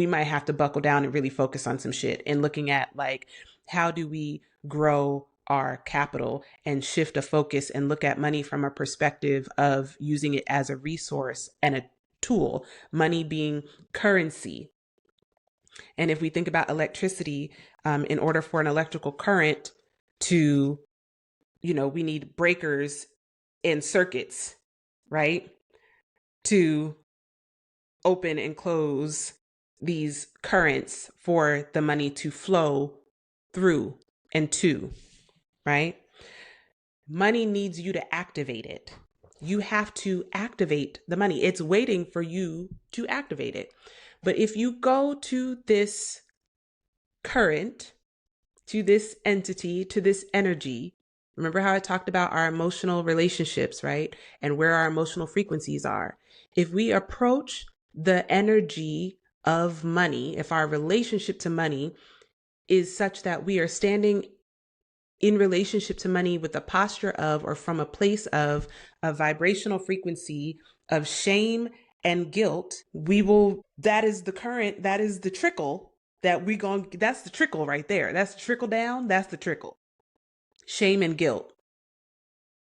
might have to buckle down and really focus on some shit and looking at like, how do we grow our capital and shift a focus and look at money from a perspective of using it as a resource and a tool, money being currency. And if we think about electricity, in order for an electrical current to, we need breakers and circuits, right? To open and close these currents for the money to flow through and to, right? Money needs you to activate it. You have to activate the money. It's waiting for you to activate it. But if you go to this current, to this entity, to this energy, remember how I talked about our emotional relationships, right? And where our emotional frequencies are. If we approach the energy of money, if our relationship to money is such that we are standing in relationship to money with a posture of, or from a place of a vibrational frequency of shame and guilt, that is the current, that is the trickle that's the trickle right there. That's the trickle down. That's the trickle. Shame and guilt.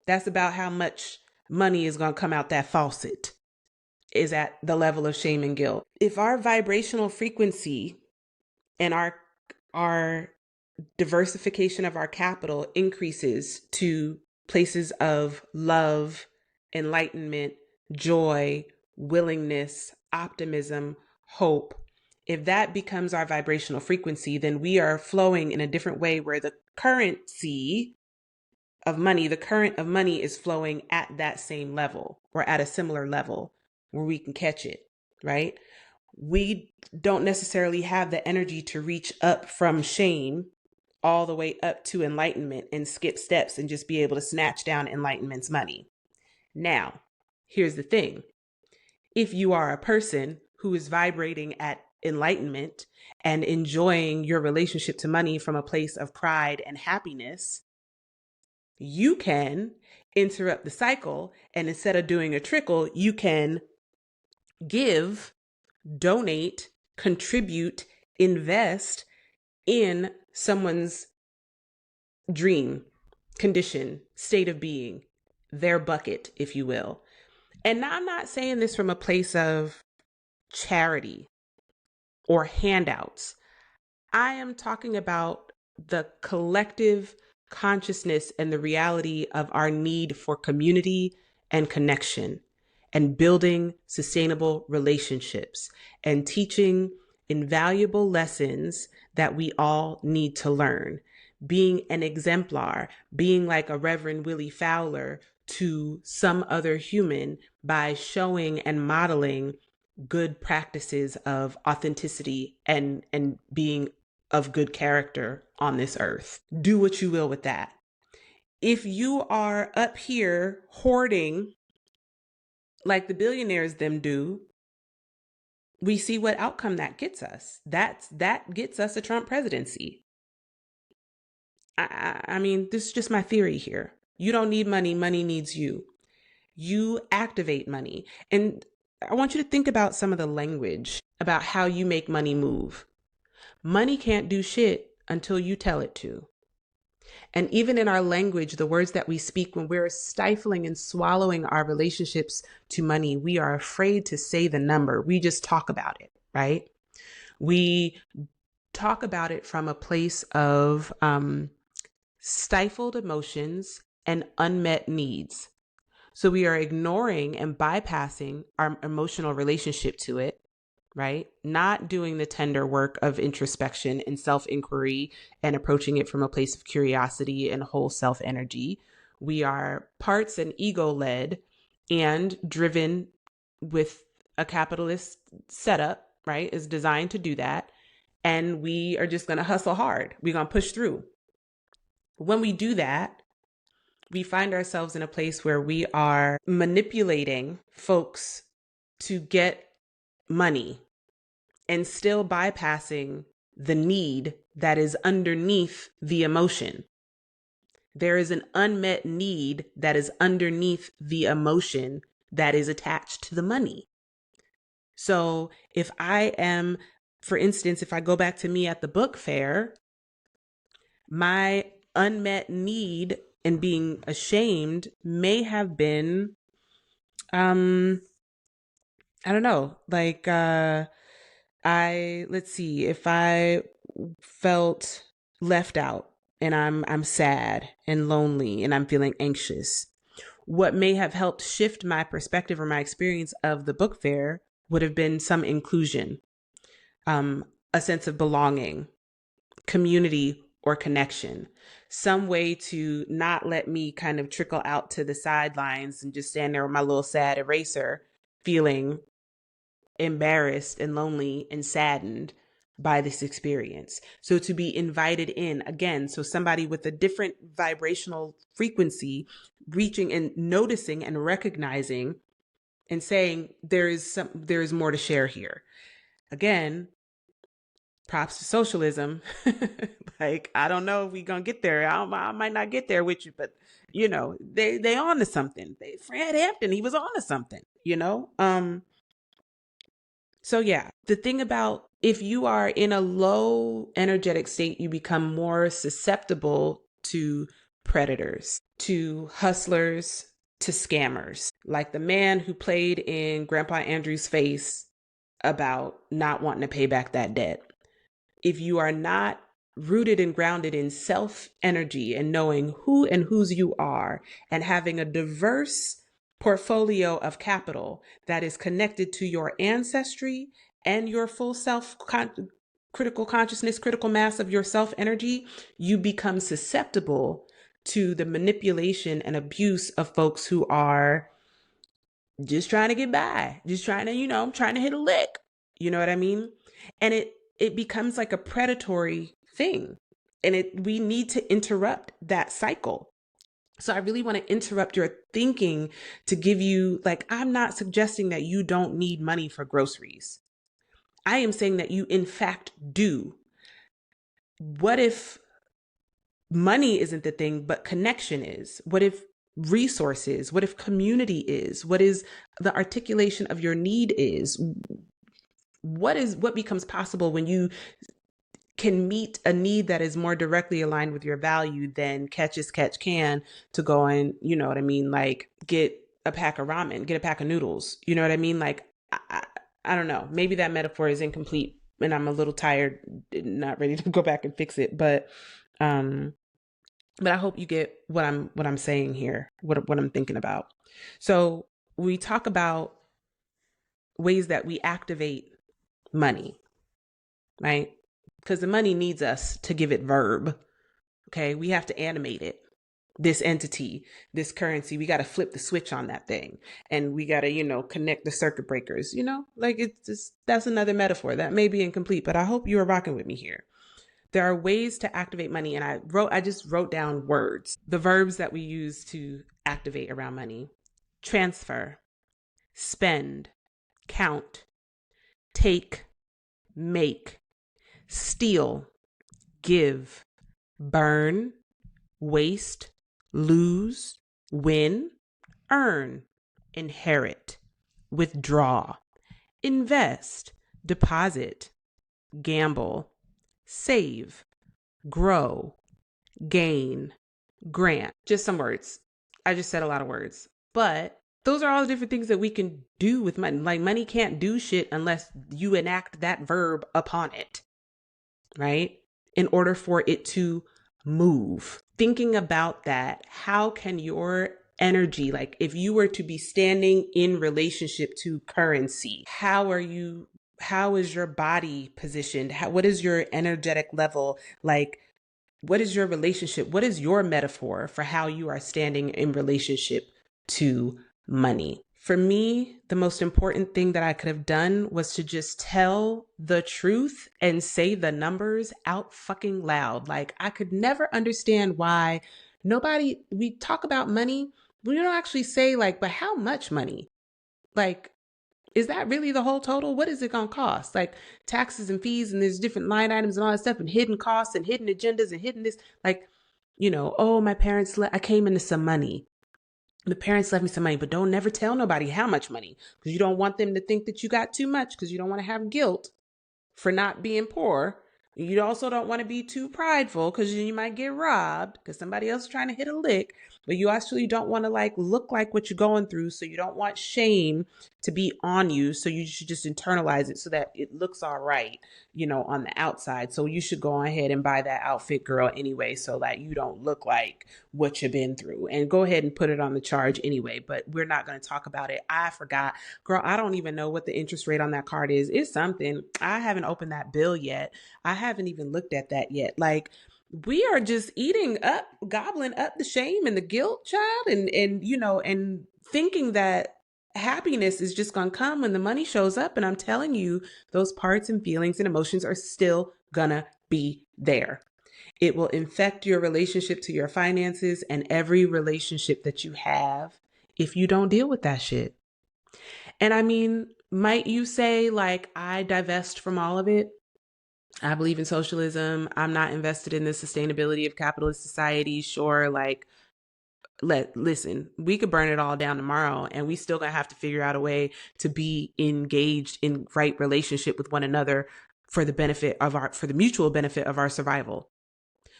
That's about how much money is going to come out that faucet, is at the level of shame and guilt. If our vibrational frequency and our diversification of our capital increases to places of love, enlightenment, joy, willingness, optimism, hope, if that becomes our vibrational frequency, then we are flowing in a different way where the currency of money, the current of money is flowing at that same level or at a similar level where we can catch it, right? We don't necessarily have the energy to reach up from shame all the way up to enlightenment and skip steps and just be able to snatch down enlightenment's money. Now, here's the thing. If you are a person who is vibrating at enlightenment and enjoying your relationship to money from a place of pride and happiness, you can interrupt the cycle, and instead of doing a trickle, you can give, donate, contribute, invest in someone's dream, condition, state of being, their bucket, if you will. And I'm not saying this from a place of charity or handouts. I am talking about the collective consciousness and the reality of our need for community and connection and building sustainable relationships and teaching invaluable lessons that we all need to learn. Being an exemplar, being like a Reverend Willie Fowler to some other human by showing and modeling good practices of authenticity and being of good character on this earth. Do what you will with that. If you are up here hoarding like the billionaires them do, we see what outcome that gets us. That gets us a Trump presidency. I mean, this is just my theory here. You don't need money, money needs you. You activate money. And I want you to think about some of the language about how you make money move. Money can't do shit until you tell it to. And even in our language, the words that we speak, when we're stifling and swallowing our relationships to money, we are afraid to say the number. We just talk about it, right? We talk about it from a place of stifled emotions and unmet needs. So we are ignoring and bypassing our emotional relationship to it, right? Not doing the tender work of introspection and self-inquiry and approaching it from a place of curiosity and whole self energy. We are parts and ego-led and driven with a capitalist setup, right? Is designed to do that. And we are just going to hustle hard. We're going to push through. When we do that, we find ourselves in a place where we are manipulating folks to get money and still bypassing the need that is underneath the emotion. There is an unmet need that is underneath the emotion that is attached to the money. So if I am, for instance, if I go back to me at the book fair, my unmet need and being ashamed may have been, I don't know, like, let's see, if I felt left out and I'm sad and lonely and I'm feeling anxious, what may have helped shift my perspective or my experience of the book fair would have been some inclusion, a sense of belonging, community, or connection, some way to not let me kind of trickle out to the sidelines and just stand there with my little sad eraser, feeling embarrassed and lonely and saddened by this experience. So to be invited in again, so somebody with a different vibrational frequency reaching and noticing and recognizing and saying there is more to share here. Again, props to socialism. Like, I don't know if we're going to get there. I might not get there with you, but you know, they on to something. Fred Hampton, he was on to something, you know? So yeah, the thing about if you are in a low energetic state, you become more susceptible to predators, to hustlers, to scammers. Like the man who played in Grandpa Andrew's face about not wanting to pay back that debt. If you are not rooted and grounded in self energy and knowing who and whose you are and having a diverse portfolio of capital that is connected to your ancestry and your full self critical consciousness, critical mass of your self energy, you become susceptible to the manipulation and abuse of folks who are just trying to get by, just trying to, trying to hit a lick. You know what I mean? And it becomes like a predatory thing. And we need to interrupt that cycle. So I really want to interrupt your thinking to give you, like, I'm not suggesting that you don't need money for groceries. I am saying that you in fact do. What if money isn't the thing, but connection is? What if resources? What if community is? What is the articulation of your need is? What becomes possible when you can meet a need that is more directly aligned with your value than catch as catch can to go and, you know what I mean? Like get a pack of ramen, get a pack of noodles. You know what I mean? Like, I don't know. Maybe that metaphor is incomplete and I'm a little tired, not ready to go back and fix it. Um, but I hope you get what I'm saying here, what I'm thinking about. So we talk about ways that we activate money, right? Because the money needs us to give it verb. Okay, we have to animate it. This entity, this currency, we got to flip the switch on that thing, and we got to, connect the circuit breakers. Like it's just, that's another metaphor that may be incomplete, but I hope you are rocking with me here. There are ways to activate money, and I just wrote down words, the verbs that we use to activate around money: transfer, spend, count, take, make, steal, give, burn, waste, lose, win, earn, inherit, withdraw, invest, deposit, gamble, save, grow, gain, grant. Just some words. I just said a lot of words, but those are all the different things that we can do with money. Like money can't do shit unless you enact that verb upon it, right? In order for it to move. Thinking about that, how can your energy, like if you were to be standing in relationship to currency, how is your body positioned? What is your energetic level? Like, what is your relationship? What is your metaphor for how you are standing in relationship to money? For me, the most important thing that I could have done was to just tell the truth and say the numbers out fucking loud. Like, I could never understand why we talk about money, we don't actually say like, but how much money? Like, is that really the whole total? What is it going to cost? Like taxes and fees, and there's different line items and all that stuff, and hidden costs and hidden agendas and hidden this, like, oh, my parents, I came into some money. The parents left me some money, but don't never tell nobody how much money, because you don't want them to think that you got too much, because you don't want to have guilt for not being poor. You also don't want to be too prideful, because you might get robbed because somebody else is trying to hit a lick. But you actually don't want to like look like what you're going through. So you don't want shame to be on you. So you should just internalize it so that it looks all right, on the outside. So you should go ahead and buy that outfit, girl, anyway, so that you don't look like what you've been through, and go ahead and put it on the charge anyway. But we're not going to talk about it. I forgot, girl. I don't even know what the interest rate on that card is. It's something. I haven't opened that bill yet. I haven't even looked at that yet. Like, we are just gobbling up the shame and the guilt, child, and thinking that happiness is just going to come when the money shows up. And I'm telling you, those parts and feelings and emotions are still gonna be there. It will infect your relationship to your finances and every relationship that you have if you don't deal with that shit. And I mean, might you say, like, I divest from all of it? I believe in socialism. I'm not invested in the sustainability of capitalist society. Sure, like, listen, we could burn it all down tomorrow, and we still gonna have to figure out a way to be engaged in right relationship with one another for the mutual benefit of our survival.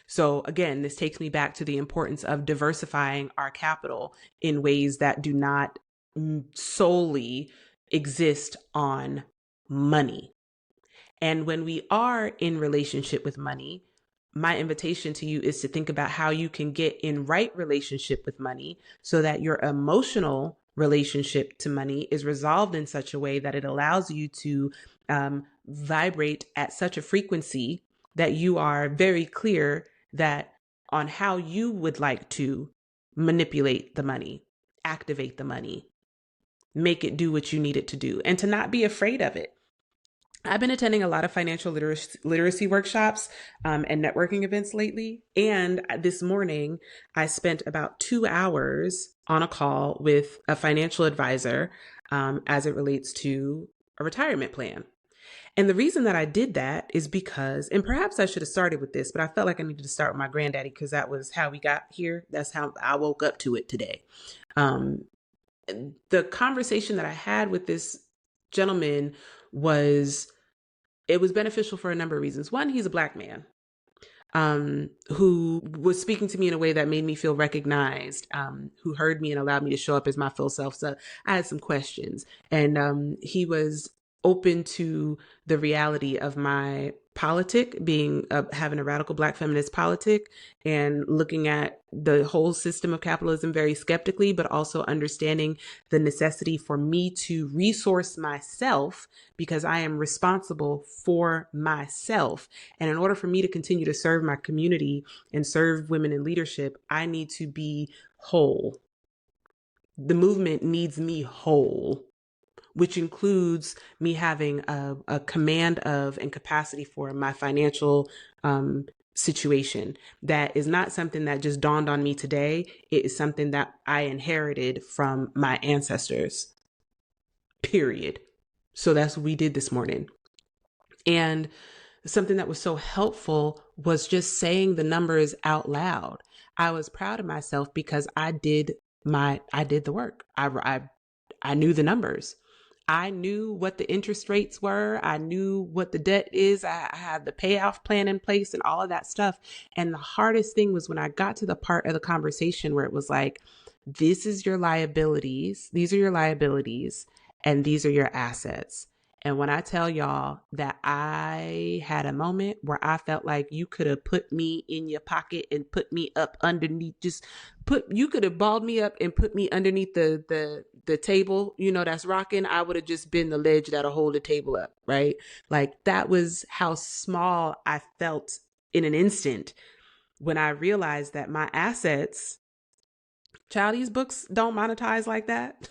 So again, this takes me back to the importance of diversifying our capital in ways that do not solely exist on money. And when we are in relationship with money, my invitation to you is to think about how you can get in right relationship with money so that your emotional relationship to money is resolved in such a way that it allows you to vibrate at such a frequency that you are very clear that on how you would like to manipulate the money, activate the money, make it do what you need it to do, and to not be afraid of it. I've been attending a lot of financial literacy workshops and networking events lately. And this morning, I spent about 2 hours on a call with a financial advisor as it relates to a retirement plan. And the reason that I did that is because, and perhaps I should have started with this, but I felt like I needed to start with my granddaddy because that was how we got here. That's how I woke up to it today. The conversation that I had with this gentleman was it was beneficial for a number of reasons. One, he's a Black man, who was speaking to me in a way that made me feel recognized, who heard me and allowed me to show up as my full self. So I had some questions, and he was open to the reality of my politic being having a radical Black feminist politic and looking at the whole system of capitalism very skeptically, but also understanding the necessity for me to resource myself because I am responsible for myself. And in order for me to continue to serve my community and serve women in leadership, I need to be whole. The movement needs me whole, which includes me having a command of and capacity for my financial situation. That is not something that just dawned on me today. It is something that I inherited from my ancestors, period. So that's what we did this morning. And something that was so helpful was just saying the numbers out loud. I was proud of myself because I did the work. I knew the numbers. I knew what the interest rates were. I knew what the debt is. I had the payoff plan in place and all of that stuff. And the hardest thing was when I got to the part of the conversation where it was like, this is your liabilities. These are your liabilities and these are your assets. And when I tell y'all that I had a moment where I felt like you could have put me in your pocket and put me up underneath, you could have balled me up and put me underneath the table, that's rocking. I would have just been the ledge that'll hold the table up, right? Like that was how small I felt in an instant when I realized that my assets, child, these books don't monetize like that.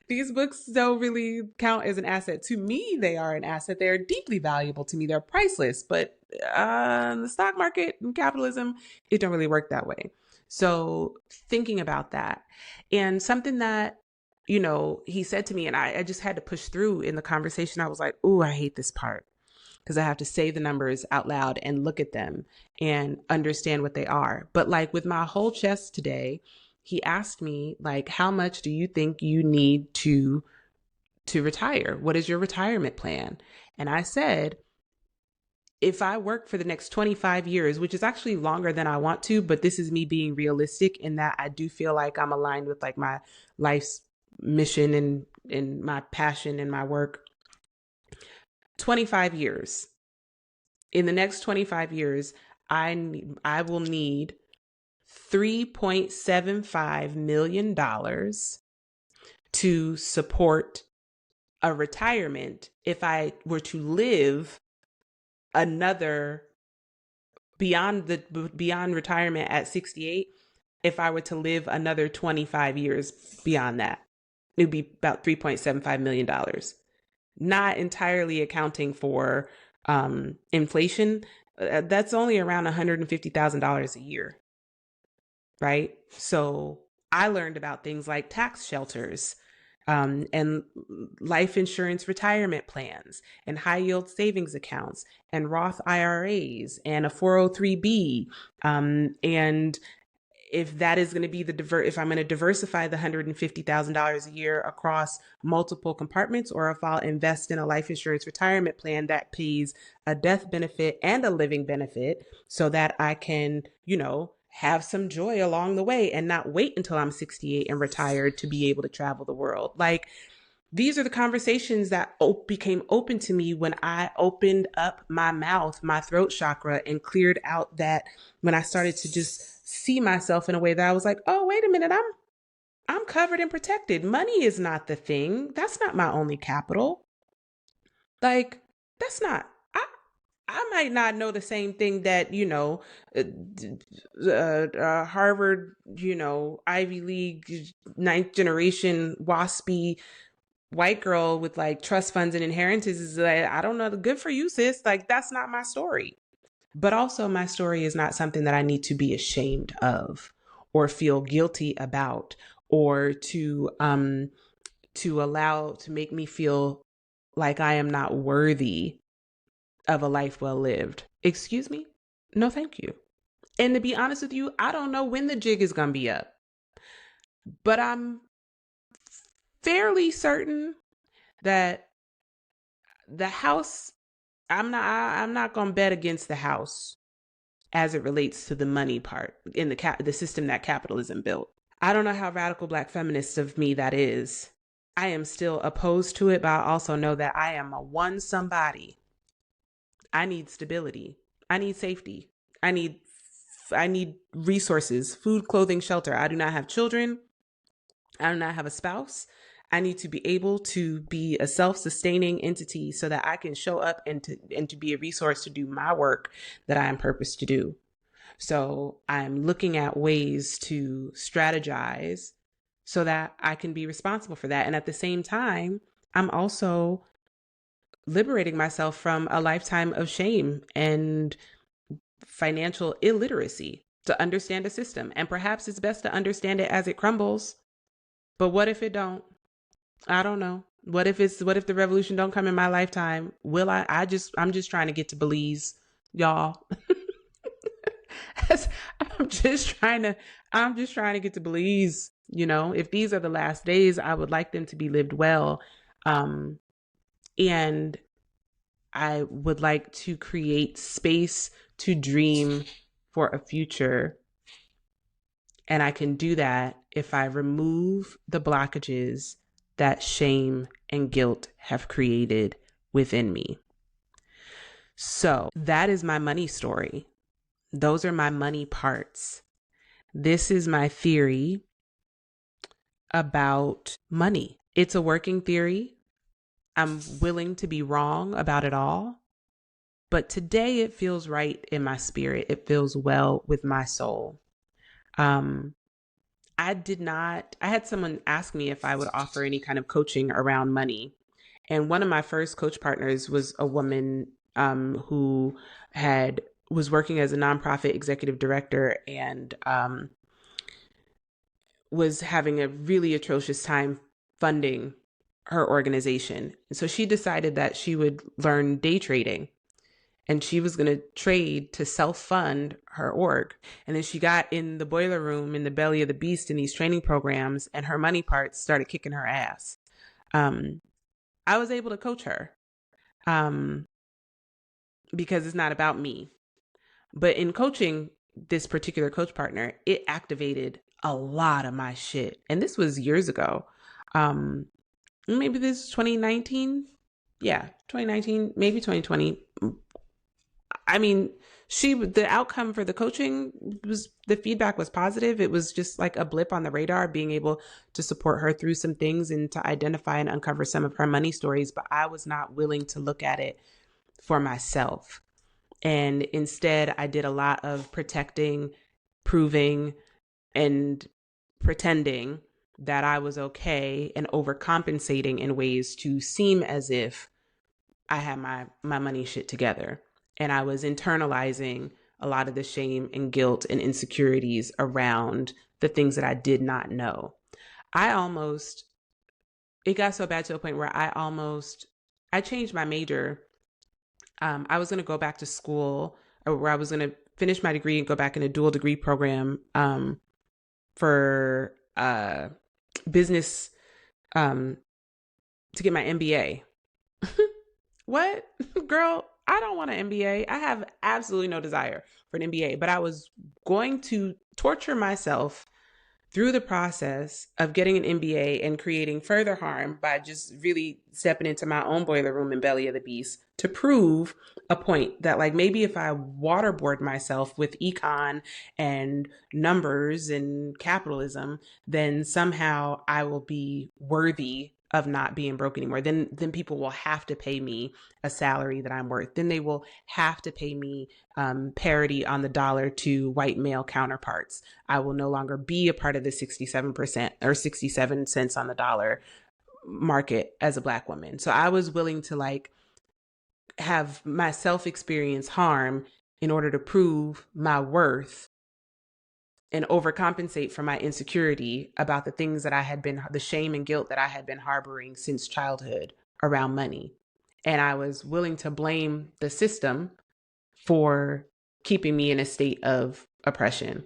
These books don't really count as an asset. To me, they are an asset. They're deeply valuable to me. They're priceless. But the stock market and capitalism, it don't really work that way. So thinking about that, and something that, he said to me, and I just had to push through in the conversation. I was like, ooh, I hate this part because I have to say the numbers out loud and look at them and understand what they are. But like with my whole chest today, he asked me, like, how much do you think you need to retire? What is your retirement plan? And I said, if I work for the next 25 years, which is actually longer than I want to, but this is me being realistic in that I do feel like I'm aligned with like my life's mission and my passion and my work. 25 years. In the next 25 years, I will need $3.75 million to support a retirement if I were to live another beyond retirement at 68. If I were to live another 25 years beyond that, it would be about $3.75 million. Not entirely accounting for inflation. That's only around $150,000 a year. Right? So I learned about things like tax shelters, and life insurance retirement plans and high yield savings accounts and Roth IRAs and a 403B. And if that is going to be if I'm going to diversify the $150,000 a year across multiple compartments, or if I'll invest in a life insurance retirement plan that pays a death benefit and a living benefit so that I can, have some joy along the way and not wait until I'm 68 and retired to be able to travel the world. Like, these are the conversations that became open to me when I opened up my mouth, my throat chakra, and cleared out that when I started to just see myself in a way that I was like, oh, wait a minute, I'm covered and protected. Money is not the thing. That's not my only capital. Like, that's not, I might not know the same thing that, Harvard, Ivy League, ninth generation waspy white girl with like trust funds and inheritances is like, I don't know, good for you, sis. Like, that's not my story. But also my story is not something that I need to be ashamed of or feel guilty about, or to make me feel like I am not worthy of a life well lived. Excuse me? No, thank you. And to be honest with you, I don't know when the jig is going to be up, but I'm fairly certain that the house, I'm not going to bet against the house as it relates to the money part in the system that capitalism built. I don't know how radical Black feminist of me that is. I am still opposed to it, but I also know that I am a one somebody. I need stability. I need safety. I need I need resources, food, clothing, shelter. I do not have children. I do not have a spouse. I need to be able to be a self-sustaining entity so that I can show up and to be a resource to do my work that I am purposed to do. So I'm looking at ways to strategize so that I can be responsible for that. And at the same time, I'm also liberating myself from a lifetime of shame and financial illiteracy to understand a system. And perhaps it's best to understand it as it crumbles. But what if it don't? I don't know. What if the revolution don't come in my lifetime? Will I'm just trying to get to Belize, y'all. I'm just trying to get to Belize. You know, if these are the last days, I would like them to be lived well. And I would like to create space to dream for a future. And I can do that if I remove the blockages that shame and guilt have created within me. So that is my money story. Those are my money parts. This is my theory about money. It's a working theory. I'm willing to be wrong about it all. But today it feels right in my spirit. It feels well with my soul. I had someone ask me if I would offer any kind of coaching around money. And one of my first coach partners was a woman who was working as a nonprofit executive director and was having a really atrocious time funding her organization. And so she decided that she would learn day trading. And she was going to trade to self-fund her org. And then she got in the boiler room in the belly of the beast in these training programs, and her money parts started kicking her ass. I was able to coach her because it's not about me. But in coaching this particular coach partner, it activated a lot of my shit. And this was years ago. Maybe this is 2019. Yeah, 2019, maybe 2020. I mean, the outcome for the coaching the feedback was positive. It was just like a blip on the radar, being able to support her through some things and to identify and uncover some of her money stories. But I was not willing to look at it for myself. And instead, I did a lot of protecting, proving, and pretending that I was okay and overcompensating in ways to seem as if I had my money shit together. And I was internalizing a lot of the shame and guilt and insecurities around the things that I did not know. It got so bad to a point where I changed my major. I was going to go back to school, or where I was going to finish my degree and go back in a dual degree program for business to get my MBA. What? Girl, I don't want an MBA. I have absolutely no desire for an MBA, but I was going to torture myself through the process of getting an MBA and creating further harm by just really stepping into my own boiler room and belly of the beast to prove a point that, like, maybe if I waterboard myself with econ and numbers and capitalism, then somehow I will be worthy of not being broke anymore. Then people will have to pay me a salary that I'm worth. Then they will have to pay me parity on the dollar to white male counterparts. I will no longer be a part of the 67% or 67 cents on the dollar market as a Black woman. So I was willing to have myself experience harm in order to prove my worth and overcompensate for my insecurity about the things that the shame and guilt that I had been harboring since childhood around money. And I was willing to blame the system for keeping me in a state of oppression.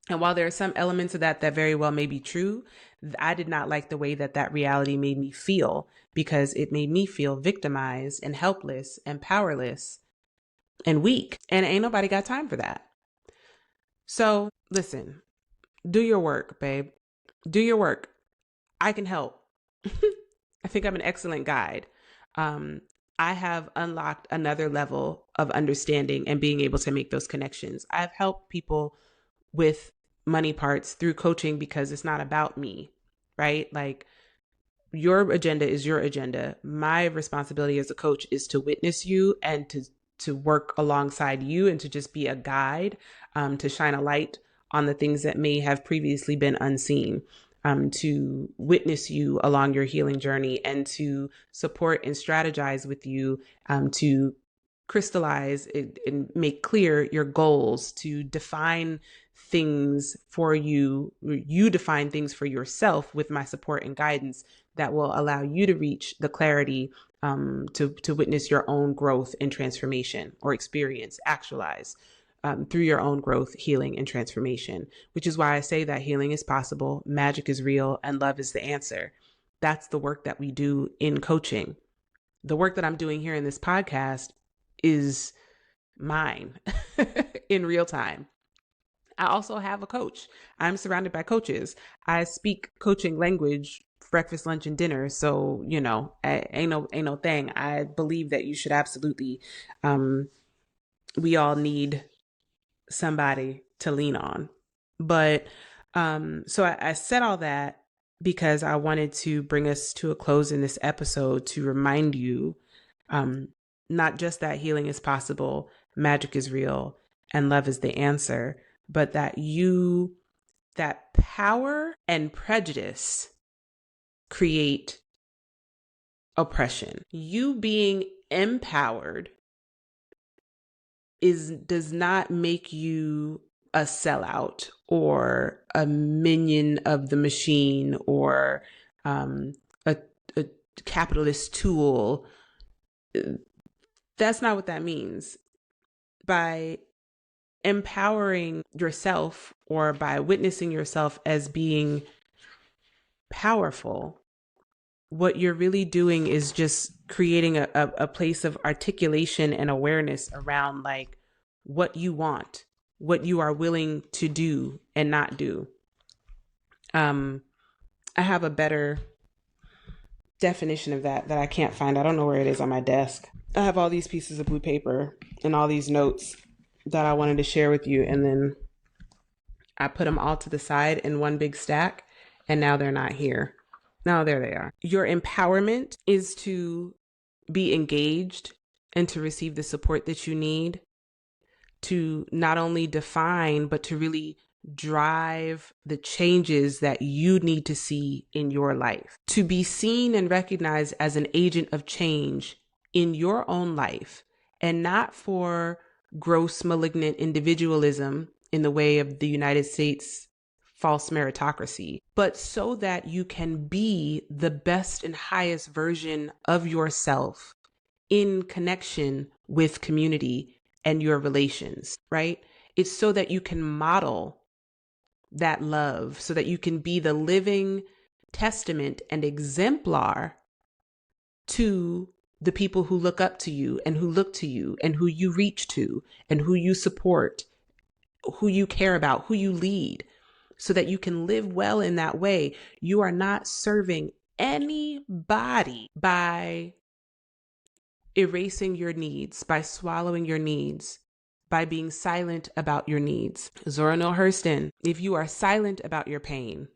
And while there are some elements of that that very well may be true, I did not like the way that that reality made me feel, because it made me feel victimized and helpless and powerless and weak. And ain't nobody got time for that. So listen, do your work, babe. Do your work. I can help. I think I'm an excellent guide. Um, I have unlocked another level of understanding and being able to make those connections. I've helped people with money parts through coaching because it's not about me, right? Like, your agenda is your agenda. My responsibility as a coach is to witness you and to work alongside you and to just be a guide, to shine a light on the things that may have previously been unseen, to witness you along your healing journey and to support and strategize with you, to crystallize it and make clear your goals, to define things for you. You define things for yourself with my support and guidance that will allow you to reach the clarity, to witness your own growth and transformation, or experience, actualize, through your own growth, healing, and transformation, which is why I say that healing is possible, magic is real, and love is the answer. That's the work that we do in coaching. The work that I'm doing here in this podcast is mine in real time. I also have a coach. I'm surrounded by coaches. I speak coaching language, breakfast, lunch, and dinner. So, ain't no thing. I believe that you should absolutely, we all need somebody to lean on. But, so I said all that because I wanted to bring us to a close in this episode to remind you, not just that healing is possible, magic is real, and love is the answer, but that power and prejudice create oppression. You being empowered does not make you a sellout or a minion of the machine, or a capitalist tool. That's not what that means. By empowering yourself, or by witnessing yourself as being powerful, what you're really doing is just creating a place of articulation and awareness around, like, what you want, what you are willing to do and not do. I have a better definition of that I can't find. I don't know where it is on my desk. I have all these pieces of blue paper and all these notes that I wanted to share with you, and then I put them all to the side in one big stack, and now they're not here. No, there they are. Your empowerment is to be engaged and to receive the support that you need to not only define, but to really drive the changes that you need to see in your life. To be seen and recognized as an agent of change in your own life, and not for gross malignant individualism in the way of the United States false meritocracy, but so that you can be the best and highest version of yourself in connection with community and your relations, right? It's so that you can model that love, so that you can be the living testament and exemplar to the people who look up to you and who look to you and who you reach to and who you support, who you care about, who you lead, so that you can live well in that way. You are not serving anybody by erasing your needs, by swallowing your needs, by being silent about your needs. Zora Neale Hurston, if you are silent about your pain,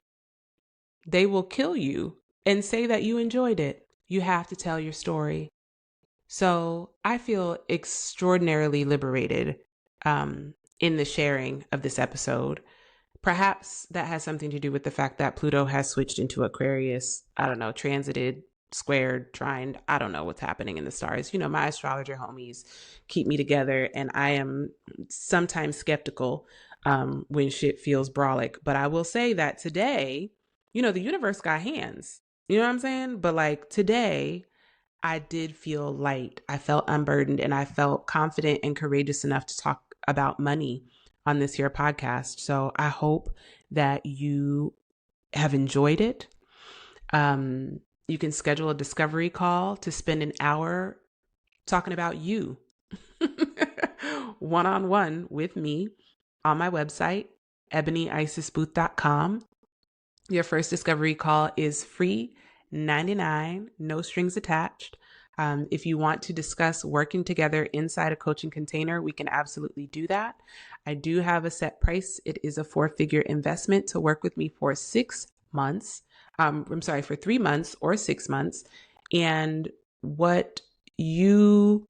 they will kill you and say that you enjoyed it. You have to tell your story. So I feel extraordinarily liberated in the sharing of this episode. Perhaps that has something to do with the fact that Pluto has switched into Aquarius. I don't know, transited, squared, trined. I don't know what's happening in the stars. My astrologer homies keep me together, and I am sometimes skeptical when shit feels brolic. But I will say that today, the universe got hands. You know what I'm saying? But like today, I did feel light. I felt unburdened, and I felt confident and courageous enough to talk about money on this here podcast. So I hope that you have enjoyed it. You can schedule a discovery call to spend an hour talking about you one-on-one with me on my website, ebonyisisbooth.com. Your first discovery call is free, $99, no strings attached. If you want to discuss working together inside a coaching container, we can absolutely do that. I do have a set price. It is a 4-figure investment to work with me for 6 months. For 3 months or 6 months. And what you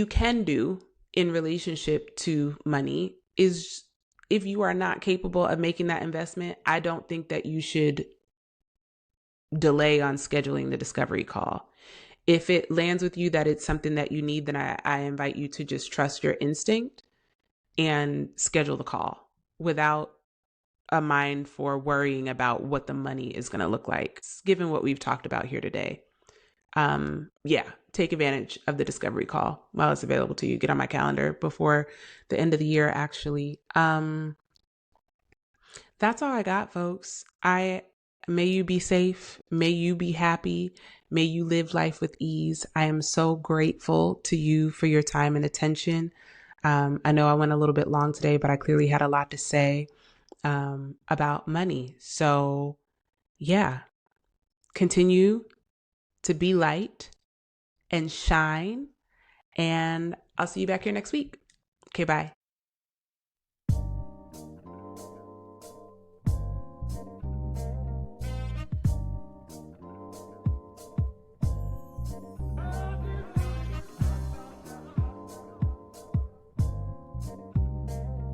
can do in relationship to money is, if you are not capable of making that investment, I don't think that you should delay on scheduling the discovery call. If it lands with you that it's something that you need, then I invite you to just trust your instinct and schedule the call without a mind for worrying about what the money is going to look like, given what we've talked about here today. Take advantage of the discovery call while it's available to you. Get on my calendar before the end of the year, actually. That's all I got, folks. May you be safe. May you be happy. May you live life with ease. I am so grateful to you for your time and attention. I know I went a little bit long today, but I clearly had a lot to say about money. So continue to be light and shine. And I'll see you back here next week. Okay, bye.